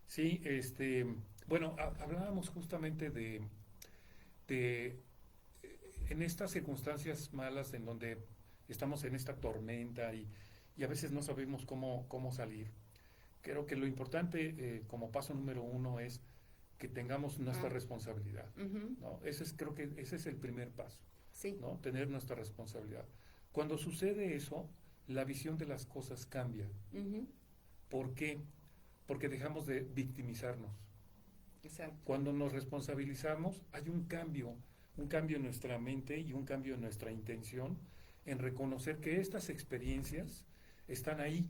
Sí, bueno, hablábamos justamente de en estas circunstancias malas en donde estamos en esta tormenta y a veces no sabemos cómo salir. Creo que lo importante como paso número uno es que tengamos nuestra responsabilidad, Uh-huh. ¿no? Creo que ese es el primer paso, Sí. ¿no? Tener nuestra responsabilidad. Cuando sucede eso, la visión de las cosas cambia. Uh-huh. ¿Por qué? Porque dejamos de victimizarnos. Exacto. Cuando nos responsabilizamos, hay un cambio en nuestra mente y un cambio en nuestra intención en reconocer que estas experiencias están ahí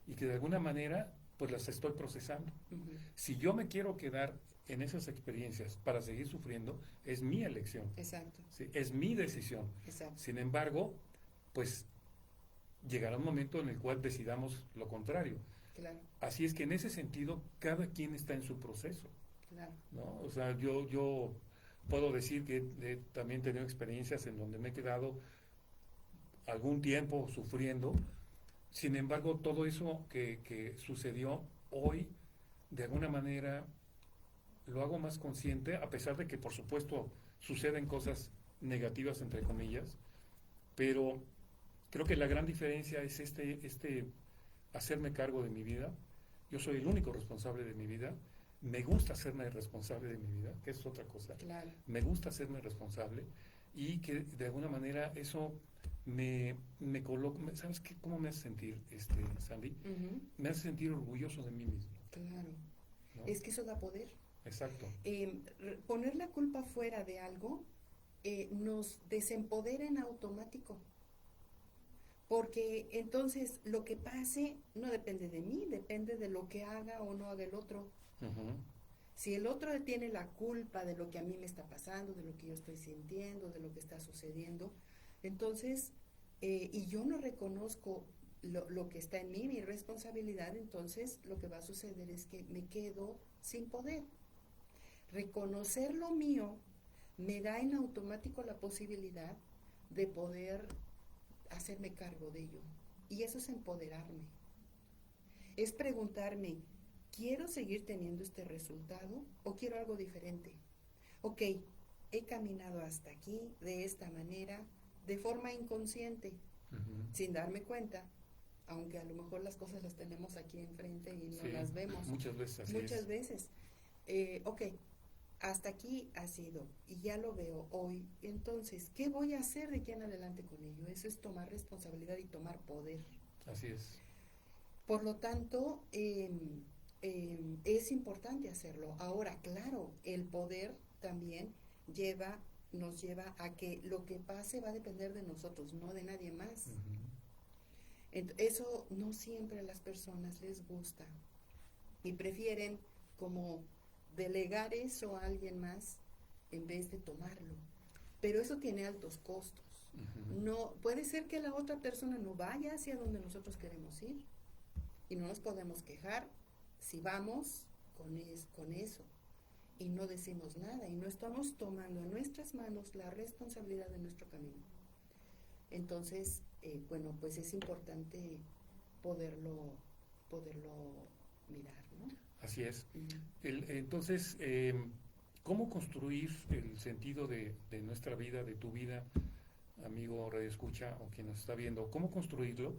y que de alguna manera pues las estoy procesando. Uh-huh. Si yo me quiero quedar en esas experiencias para seguir sufriendo, es mi elección. Exacto. ¿Sí? Es mi decisión. Exacto. Sin embargo, pues llegará un momento en el cual decidamos lo contrario. Claro. Así es que en ese sentido, cada quien está en su proceso. Claro. ¿No? O sea, yo puedo decir que también he tenido experiencias en donde me he quedado algún tiempo sufriendo. Sin embargo, todo eso que sucedió hoy, de alguna manera, lo hago más consciente, a pesar de que, por supuesto, suceden cosas negativas, entre comillas, pero creo que la gran diferencia es hacerme cargo de mi vida. Yo soy el único responsable de mi vida. Me gusta hacerme responsable de mi vida, que es otra cosa. Claro. Me gusta hacerme responsable y que de alguna manera eso me coloca. ¿Sabes qué? ¿Cómo me hace sentir, Sandy? Uh-huh. Me hace sentir orgulloso de mí mismo. Claro. ¿No? Es que eso da poder. Exacto. Poner la culpa fuera de algo nos desempodera en automático. Porque entonces lo que pase no depende de mí, depende de lo que haga o no haga el otro. Uh-huh. Si el otro tiene la culpa de lo que a mí me está pasando, de lo que yo estoy sintiendo, de lo que está sucediendo, entonces, y yo no reconozco lo que está en mí, mi responsabilidad, entonces lo que va a suceder es que me quedo sin poder. Reconocer lo mío me da en automático la posibilidad de poder hacerme cargo de ello. Y eso es empoderarme. Es preguntarme, ¿quiero seguir teniendo este resultado o quiero algo diferente? Ok, he caminado hasta aquí de esta manera, de forma inconsciente, Uh-huh. sin darme cuenta, aunque a lo mejor las cosas las tenemos aquí enfrente y no las vemos. Muchas veces así Muchas es. veces. Ok, hasta aquí ha sido y ya lo veo hoy. Entonces, ¿qué voy a hacer de aquí en adelante con ello? Eso es tomar responsabilidad y tomar poder. Así es. Por lo tanto, es importante hacerlo. Ahora, claro, el poder también nos lleva a que lo que pase va a depender de nosotros, no de nadie más. Uh-huh. Eso no siempre a las personas les gusta y prefieren como delegar eso a alguien más en vez de tomarlo. Pero eso tiene altos costos. Uh-huh. No, puede ser que la otra persona no vaya hacia donde nosotros queremos ir y no nos podemos quejar si vamos con eso y no decimos nada y no estamos tomando en nuestras manos la responsabilidad de nuestro camino. Entonces, bueno, pues es importante poderlo mirar, ¿no? Así es. Uh-huh. Entonces, ¿cómo construir el sentido de nuestra vida, de tu vida, amigo radioescucha o quien nos está viendo? ¿Cómo construirlo?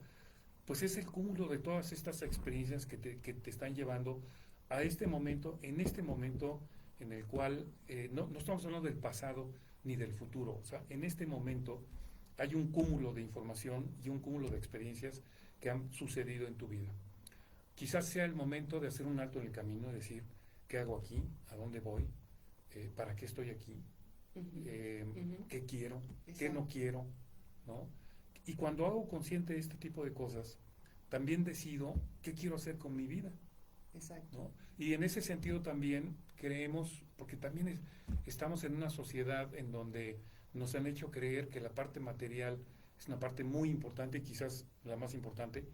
Pues es el cúmulo de todas estas experiencias que te están llevando a este momento, en el cual no estamos hablando del pasado ni del futuro. O sea, en este momento hay un cúmulo de información y un cúmulo de experiencias que han sucedido en tu vida. Quizás sea el momento de hacer un alto en el camino y decir, ¿qué hago aquí? ¿A dónde voy? ¿Para qué estoy aquí? Uh-huh. Uh-huh. ¿Qué quiero? Exacto. ¿Qué no quiero? ¿No? Y cuando hago consciente de este tipo de cosas, también decido qué quiero hacer con mi vida. Exacto. ¿No? Y en ese sentido también creemos, porque también estamos en una sociedad en donde nos han hecho creer que la parte material es una parte muy importante y quizás la más importante,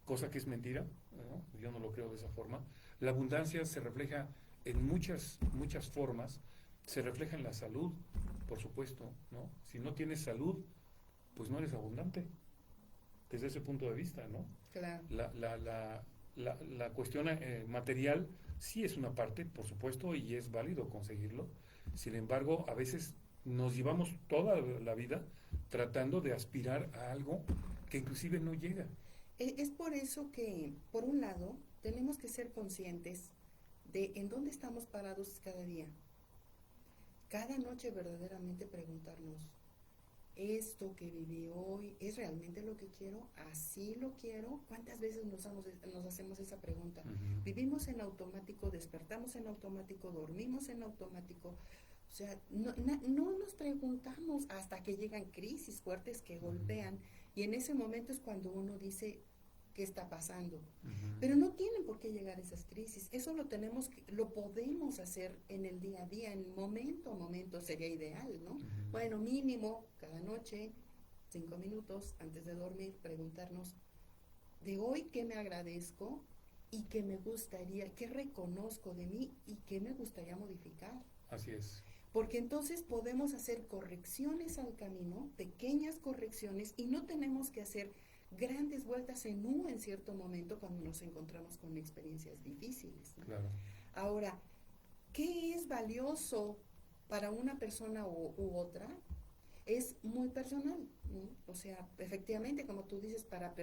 cosa que es mentira, ¿no? Yo no lo creo de esa forma. La abundancia se refleja en muchas formas, se refleja en la salud, por supuesto, ¿no? Si no tienes salud, pues no eres abundante, desde ese punto de vista, ¿no? Claro. La cuestión material sí es una parte, por supuesto, y es válido conseguirlo. Sin embargo, a veces nos llevamos toda la vida tratando de aspirar a algo que inclusive no llega. Es por eso que, por un lado, tenemos que ser conscientes de en dónde estamos parados cada día. Cada noche verdaderamente preguntarnos, ¿esto que viví hoy es realmente lo que quiero? ¿Así lo quiero? ¿Cuántas veces nos hacemos esa pregunta? Uh-huh. Vivimos en automático, despertamos en automático, dormimos en automático. O sea, no nos preguntamos hasta que llegan crisis fuertes que golpean, y en ese momento es cuando uno dice, ¿qué está pasando? Uh-huh. Pero no tienen por qué llegar esas crisis. Eso lo podemos hacer en el día a día, en momento a momento sería ideal, ¿no? Uh-huh. Bueno, mínimo, cada noche, 5 minutos antes de dormir, preguntarnos, de hoy, ¿qué me agradezco? Y qué me gustaría, qué reconozco de mí y qué me gustaría modificar. Así es. Porque entonces podemos hacer correcciones al camino, pequeñas correcciones, y no tenemos que hacer grandes vueltas en U en cierto momento cuando nos encontramos con experiencias difíciles, ¿no? Claro. Ahora, ¿qué es valioso para una persona u otra? Es muy personal, ¿no? O sea, efectivamente, como tú dices, para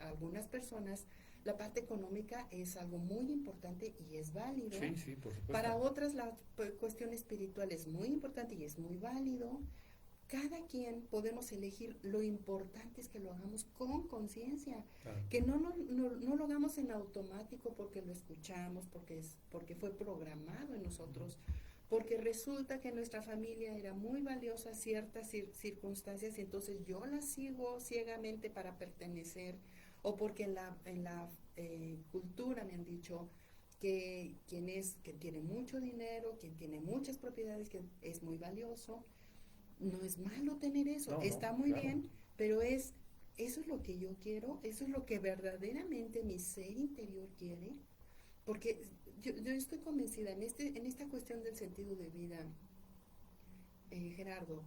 algunas personas la parte económica es algo muy importante y es válido. Sí, sí, por supuesto. Para otras la cuestión espiritual es muy importante y es muy válido. Cada quien podemos elegir. Lo importante es que lo hagamos con conciencia, Claro. que no lo hagamos en automático porque lo escuchamos, porque fue programado en nosotros, porque resulta que nuestra familia era muy valiosa ciertas circunstancias y entonces yo las sigo ciegamente para pertenecer, o porque en la cultura me han dicho que que tiene mucho dinero, quien tiene muchas propiedades, que es muy valioso. No es malo tener eso, No, está no, muy claro. bien, pero eso es lo que yo quiero, eso es lo que verdaderamente mi ser interior quiere, porque yo estoy convencida en esta cuestión del sentido de vida, Gerardo,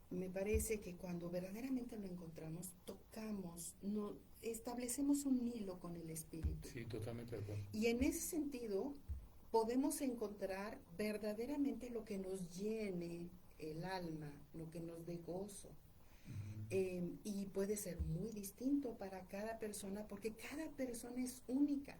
me parece que cuando verdaderamente lo encontramos, establecemos un hilo con el espíritu. Sí, totalmente de acuerdo. Y en ese sentido podemos encontrar verdaderamente lo que nos llene el alma, lo que nos dé gozo. Uh-huh. Y puede ser muy distinto para cada persona, porque cada persona es única.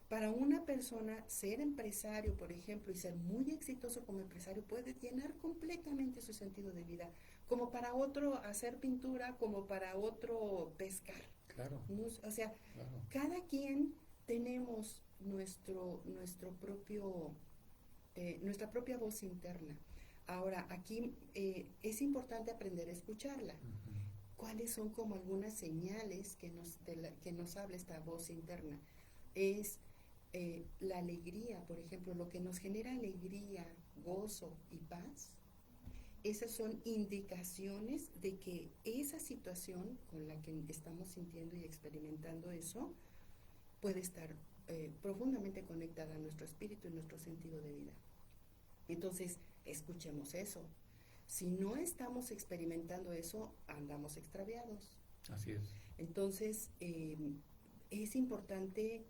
Para una persona, ser empresario, por ejemplo, y ser muy exitoso como empresario puede llenar completamente su sentido de vida, como para otro hacer pintura, como para otro pescar. Claro. ¿No? O sea, claro. Cada quien tenemos nuestra propia voz interna. Ahora, aquí es importante aprender a escucharla. Uh-huh. ¿Cuáles son como algunas señales que nos habla esta voz interna? Es la alegría, por ejemplo, lo que nos genera alegría, gozo y paz. Esas son indicaciones de que esa situación con la que estamos sintiendo y experimentando eso puede estar profundamente conectada a nuestro espíritu y nuestro sentido de vida. Entonces, escuchemos eso. Si no estamos experimentando eso, andamos extraviados. Así es. Entonces, es importante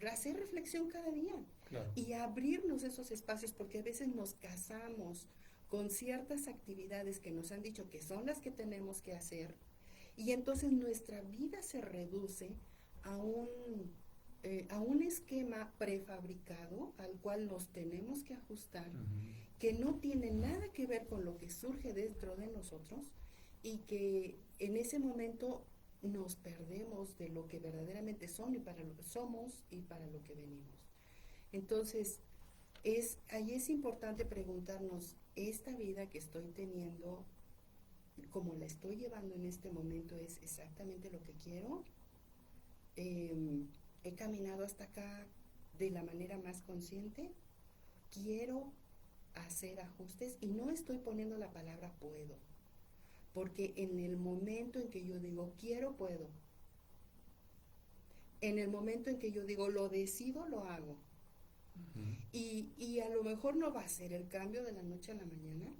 hacer reflexión cada día. Claro. Y abrirnos esos espacios, porque a veces nos casamos con ciertas actividades que nos han dicho que son las que tenemos que hacer, y entonces nuestra vida se reduce a un esquema prefabricado al cual nos tenemos que ajustar, Uh-huh. que no tiene nada que ver con lo que surge dentro de nosotros, y que en ese momento nos perdemos de lo que verdaderamente somos y para lo que venimos. Entonces, ahí es importante preguntarnos, ¿esta vida que estoy teniendo, como la estoy llevando en este momento, es exactamente lo que quiero? ¿He caminado hasta acá de la manera más consciente? ¿Quiero hacer ajustes? Y no estoy poniendo la palabra puedo, porque en el momento en que yo digo quiero, puedo. En el momento en que yo digo lo decido, lo hago. Uh-huh. Y a lo mejor no va a ser el cambio de la noche a la mañana,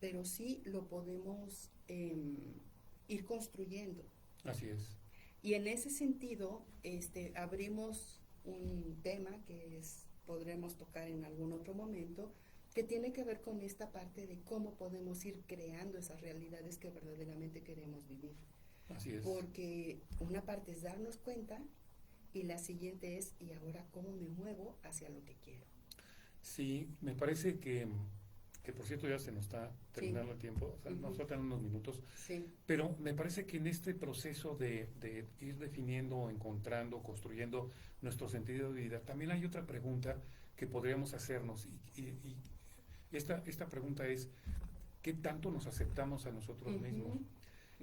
pero sí lo podemos ir construyendo. Así es. Y en ese sentido, abrimos un tema podremos tocar en algún otro momento, que tiene que ver con esta parte de cómo podemos ir creando esas realidades que verdaderamente queremos vivir. Así es. Porque una parte es darnos cuenta y la siguiente es, ¿y ahora cómo me muevo hacia lo que quiero? Sí, me parece que por cierto ya se nos está terminando el tiempo, o sea, nos faltan unos minutos, Sí. pero me parece que en este proceso de ir definiendo, encontrando, construyendo nuestro sentido de vida, también hay otra pregunta que podríamos hacernos, y esta pregunta es, ¿qué tanto nos aceptamos a nosotros mismos?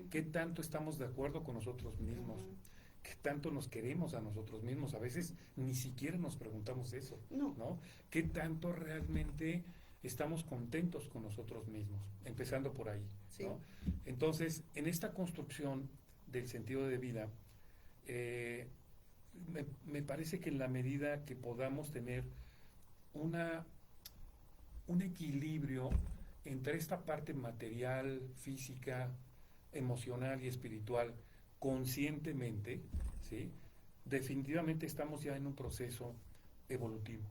¿Qué tanto estamos de acuerdo con nosotros mismos? ¿Qué tanto nos queremos a nosotros mismos? A veces ni siquiera nos preguntamos eso, ¿no? ¿Qué tanto realmente estamos contentos con nosotros mismos? Empezando por ahí, Sí. ¿no? Entonces, en esta construcción del sentido de vida, me parece que en la medida que podamos tener un equilibrio entre esta parte material, física, emocional y espiritual conscientemente, ¿sí? Definitivamente estamos ya en un proceso evolutivo.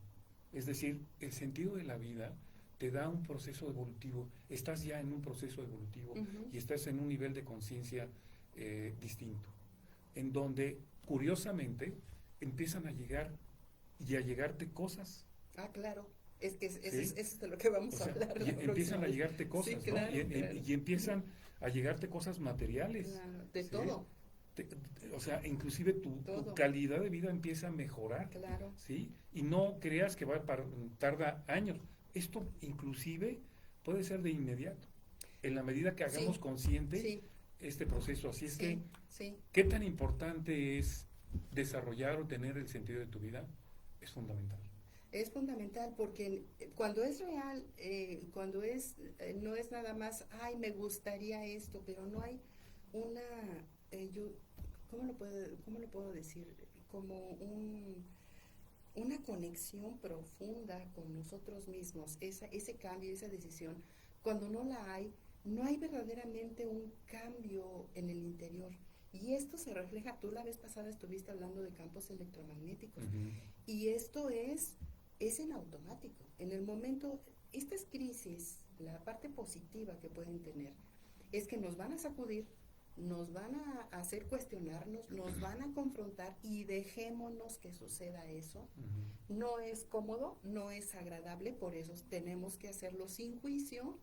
Es decir, el sentido de la vida te da un proceso evolutivo, estás ya en un proceso evolutivo y estás en un nivel de conciencia distinto, en donde curiosamente empiezan a llegar y a llegarte cosas. Ah, claro. Es que ¿Sí? eso es de lo que vamos a hablar. Y empiezan a llegarte cosas, sí, ¿no? claro, claro. Y empiezan a llegarte cosas materiales. Claro, de ¿sí? todo. O sea, inclusive tu calidad de vida empieza a mejorar. Claro. ¿Sí? Y no creas que tarda años. Esto inclusive puede ser de inmediato, en la medida que hagamos consciente este proceso. Así es que, ¿qué tan importante es desarrollar o tener el sentido de tu vida? Es fundamental. Es fundamental porque cuando es real, no es nada más, ay, me gustaría esto, pero no hay una, ¿cómo lo puedo decir? Como una conexión profunda con nosotros mismos, ese cambio, esa decisión. Cuando no la hay, no hay verdaderamente un cambio en el interior. Y esto se refleja, tú la vez pasada estuviste hablando de campos electromagnéticos, y esto es en automático. En el momento, estas crisis, la parte positiva que pueden tener, es que nos van a sacudir, nos van a hacer cuestionarnos, nos van a confrontar y dejémonos que suceda eso. No es cómodo, no es agradable, por eso tenemos que hacerlo sin juicio,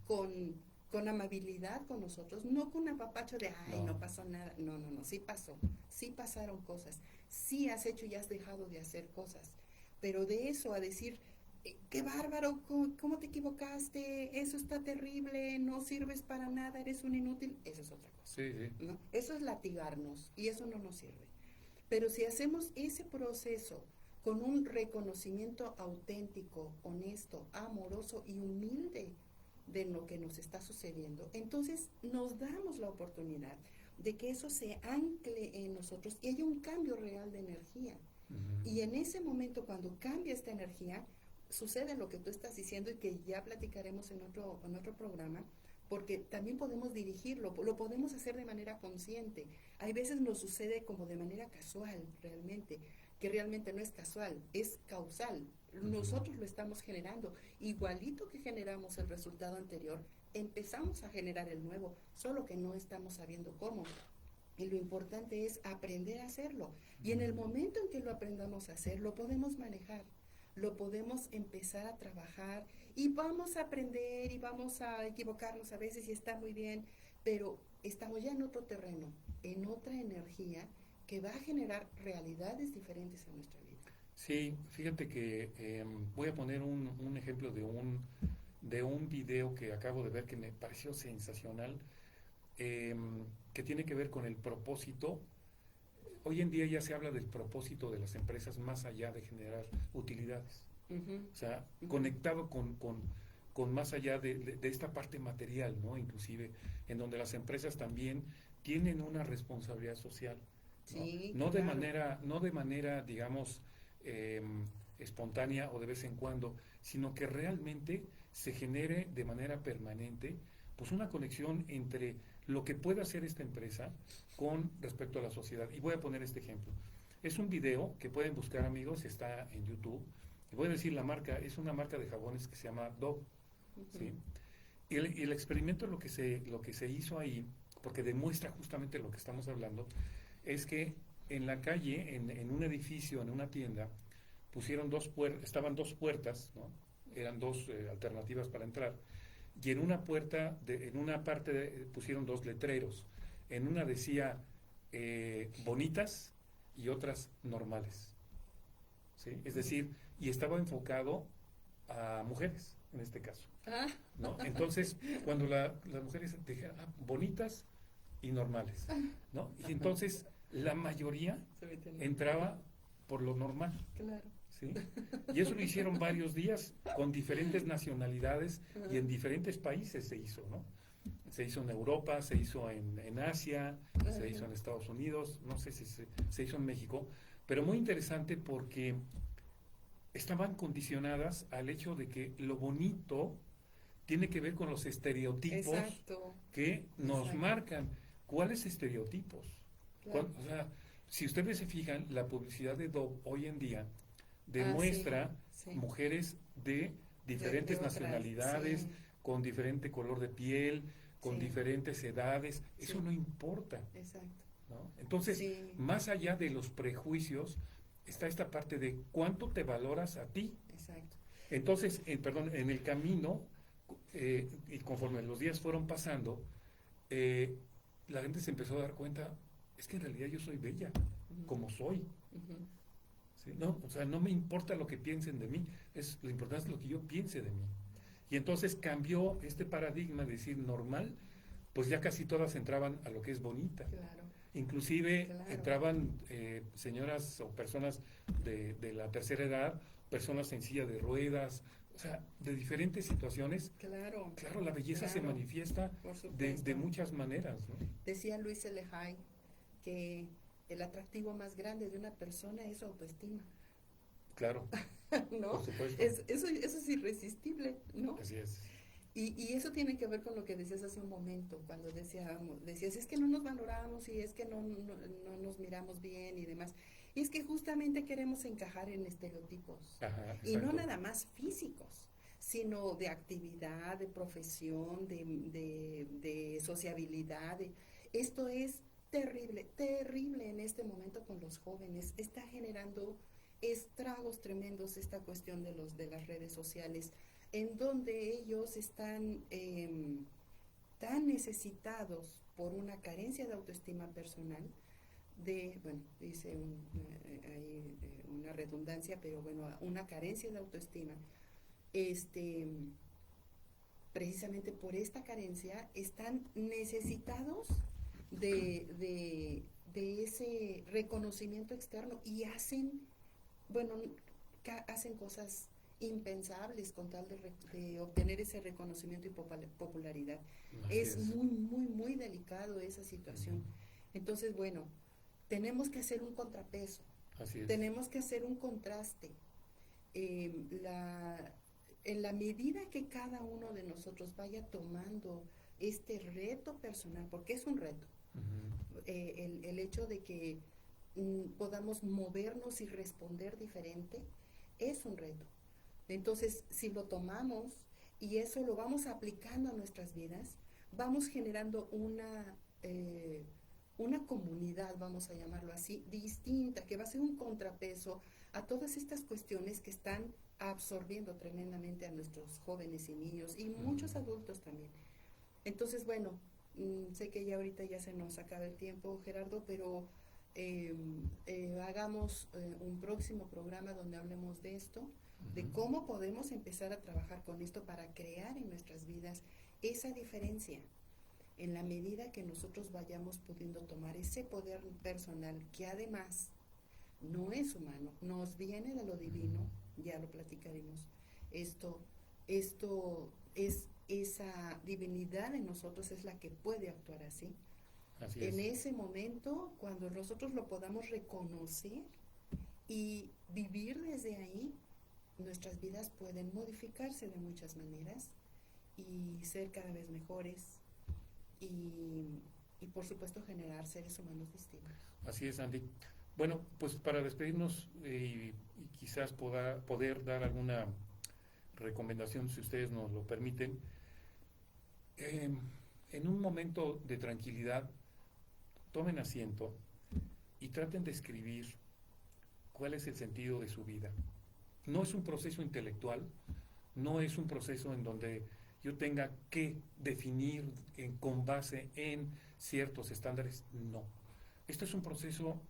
con amabilidad con nosotros, no con apapacho de, ay, no pasó nada. No, sí pasó, sí pasaron cosas, sí has hecho y has dejado de hacer cosas, pero de eso a decir, qué bárbaro, ¿cómo te equivocaste? Eso está terrible, no sirves para nada, eres un inútil, eso es otra cosa. ¿No? Eso es latigarnos y eso no nos sirve. Pero si hacemos ese proceso con un reconocimiento auténtico, honesto, amoroso y humilde de lo que nos está sucediendo, entonces nos damos la oportunidad de que eso se ancle en nosotros y haya un cambio real de energía. Y en ese momento, cuando cambia esta energía, sucede lo que tú estás diciendo y que ya platicaremos en otro programa, porque también podemos dirigirlo, lo podemos hacer de manera consciente. Hay veces nos sucede como de manera casual, realmente, que realmente no es casual, es causal. Nosotros lo estamos generando, igualito que generamos el resultado anterior, empezamos a generar el nuevo, solo que no estamos sabiendo cómo. Y lo importante es aprender a hacerlo. Y en el momento en que lo aprendamos a hacer, lo podemos manejar, lo podemos empezar a trabajar y vamos a aprender y vamos a equivocarnos a veces y está muy bien, pero estamos ya en otro terreno, en otra energía que va a generar realidades diferentes en nuestra vida. Sí, fíjate que voy a poner un ejemplo de un video que acabo de ver que me pareció sensacional, que tiene que ver con el propósito. Hoy en día ya se habla del propósito de las empresas más allá de generar utilidades. O sea, conectado con más allá de esta parte material, ¿no? Inclusive, en donde las empresas también tienen una responsabilidad social. ¿No? Sí, no claro. de manera, digamos, espontánea o de vez en cuando, sino que realmente se genere de manera permanente pues una conexión entre lo que puede hacer esta empresa con respecto a la sociedad. Y voy a poner este ejemplo. Es un video que pueden buscar, amigos, está en YouTube. Y voy a decir la marca, es una marca de jabones que se llama Dove. ¿Sí? Y el experimento, lo que se hizo ahí, porque demuestra justamente lo que estamos hablando, es que en la calle, en un edificio, en una tienda, estaban dos puertas, ¿no? Eran dos alternativas para entrar, y en una en una parte pusieron dos letreros. En una decía bonitas y otras normales, ¿sí? Es decir, y estaba enfocado a mujeres, en este caso, ¿no? Entonces, cuando las mujeres dijeron bonitas y normales, ¿no? Y entonces la mayoría entraba por lo normal. Claro. ¿Sí? Y eso lo hicieron varios días con diferentes nacionalidades y en diferentes países se hizo, ¿no? Se hizo en Europa, se hizo en Asia, se hizo en Estados Unidos, no sé si se hizo en México, pero muy interesante porque estaban condicionadas al hecho de que lo bonito tiene que ver con los estereotipos. Exacto. Que nos Exacto. marcan. ¿Cuáles estereotipos? Claro. O sea, si ustedes se fijan, la publicidad de Dove hoy en día demuestra sí. mujeres de diferentes de otras, nacionalidades, sí. con diferente color de piel, con Sí. diferentes edades. Eso Sí. no importa, Exacto. ¿no? Entonces, Sí. más allá de los prejuicios, está esta parte de cuánto te valoras a ti. Exacto. Entonces, en el camino, y conforme los días fueron pasando, la gente se empezó a dar cuenta, es que en realidad yo soy bella, como soy. ¿Sí? No, o sea, no me importa lo que piensen de mí, lo importante es lo que yo piense de mí. Y entonces cambió este paradigma de decir normal, pues ya casi todas entraban a lo que es bonita. Claro. Inclusive Claro. entraban señoras o personas de la tercera edad, personas en silla de ruedas, o sea, de diferentes situaciones. Claro. Claro, la belleza se Claro. manifiesta Por supuesto. de muchas maneras, ¿no? Decía Luis L. Hay que el atractivo más grande de una persona es su autoestima. Claro, ¿no? por supuesto. Eso es irresistible, ¿no? Así es. Y eso tiene que ver con lo que decías hace un momento, cuando decías, es que no nos valoramos y es que no nos miramos bien y demás. Y es que justamente queremos encajar en estereotipos. Ajá, y no exacto. nada más físicos, sino de actividad, de profesión, de sociabilidad. Esto es terrible, terrible en este momento con los jóvenes. Está generando estragos tremendos esta cuestión de las redes sociales, en donde ellos están tan necesitados por una carencia de autoestima personal, dice una redundancia, pero bueno, una carencia de autoestima, precisamente por esta carencia están necesitados de ese reconocimiento externo y hacen cosas impensables con tal de obtener ese reconocimiento y popularidad. Es muy, muy, muy delicado esa situación. Entonces, bueno, tenemos que hacer un contrapeso. Así es. Tenemos que hacer un contraste. En la medida que cada uno de nosotros vaya tomando este reto personal, porque es un reto, el hecho de que podamos movernos y responder diferente, es un reto. Entonces, si lo tomamos y eso lo vamos aplicando a nuestras vidas, vamos generando una comunidad, vamos a llamarlo así, distinta, que va a ser un contrapeso a todas estas cuestiones que están absorbiendo tremendamente a nuestros jóvenes y niños y muchos adultos también. Entonces, bueno, sé que ya ahorita ya se nos acaba el tiempo, Gerardo, pero hagamos un próximo programa donde hablemos de esto, de cómo podemos empezar a trabajar con esto para crear en nuestras vidas esa diferencia. En la medida que nosotros vayamos pudiendo tomar ese poder personal, que además no es humano, nos viene de lo divino, ya lo platicaremos. Esto es esa divinidad en nosotros, es la que puede actuar así. Así en es. ese momento, cuando nosotros lo podamos reconocer y vivir desde ahí, nuestras vidas pueden modificarse de muchas maneras y ser cada vez mejores y por supuesto generar seres humanos distintos. Así es, Andy. Bueno, pues para despedirnos y quizás poder dar alguna recomendación, si ustedes nos lo permiten, eh, en un momento de tranquilidad, tomen asiento y traten de escribir cuál es el sentido de su vida. No es un proceso intelectual, no es un proceso en donde yo tenga que definir con base en ciertos estándares, no. Esto es un proceso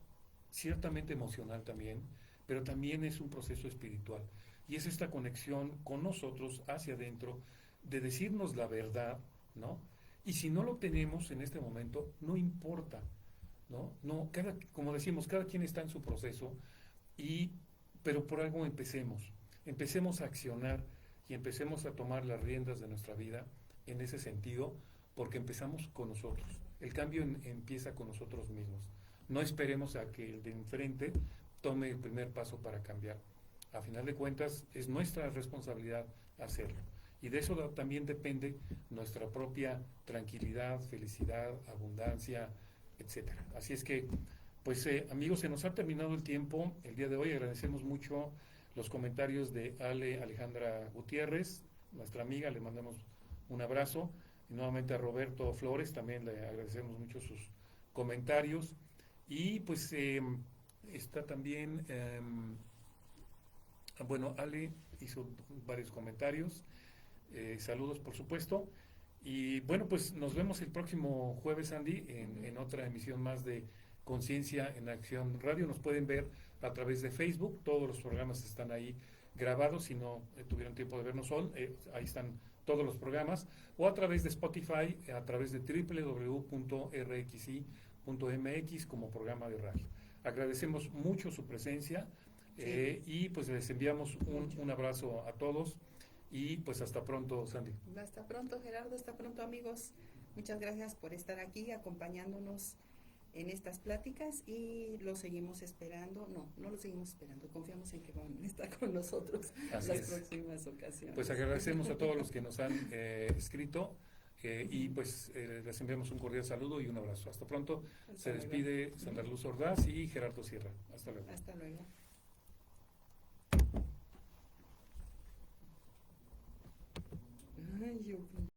ciertamente emocional también, pero también es un proceso espiritual. Y es esta conexión con nosotros hacia adentro, de decirnos la verdad, ¿no? Y si no lo tenemos en este momento, no importa, ¿no? No, como decimos, cada quien está en su proceso, y, pero por algo empecemos a accionar y empecemos a tomar las riendas de nuestra vida en ese sentido, porque empezamos con nosotros. El cambio empieza con nosotros mismos. No esperemos a que el de enfrente tome el primer paso para cambiar. A final de cuentas, es nuestra responsabilidad hacerlo. Y de eso también depende nuestra propia tranquilidad, felicidad, abundancia, etcétera. Así es que, pues amigos, se nos ha terminado el tiempo el día de hoy. Agradecemos mucho los comentarios de Alejandra Gutiérrez, nuestra amiga, le mandamos un abrazo. Y nuevamente a Roberto Flores, también le agradecemos mucho sus comentarios. Y pues está también, bueno, Ale hizo varios comentarios, saludos por supuesto. Y bueno, pues nos vemos el próximo jueves, Andy, en otra emisión más de Conciencia en Acción Radio. Nos pueden ver a través de Facebook, todos los programas están ahí grabados, si no tuvieron tiempo de vernos hoy, ahí están todos los programas, o a través de Spotify, a través de www.rxi.mx como programa de radio. Agradecemos mucho su presencia y pues les enviamos un abrazo a todos y pues hasta pronto, Sandy. Hasta pronto, Gerardo, hasta pronto, amigos. Muchas gracias por estar aquí acompañándonos en estas pláticas y lo seguimos esperando. No lo seguimos esperando, confiamos en que van a estar con nosotros las próximas ocasiones. Pues agradecemos a todos los que nos han escrito y pues les enviamos un cordial saludo y un abrazo. Hasta pronto. Se despide Sandra Luz Ordaz y Gerardo Sierra. Hasta luego. Hasta luego. Ay, yo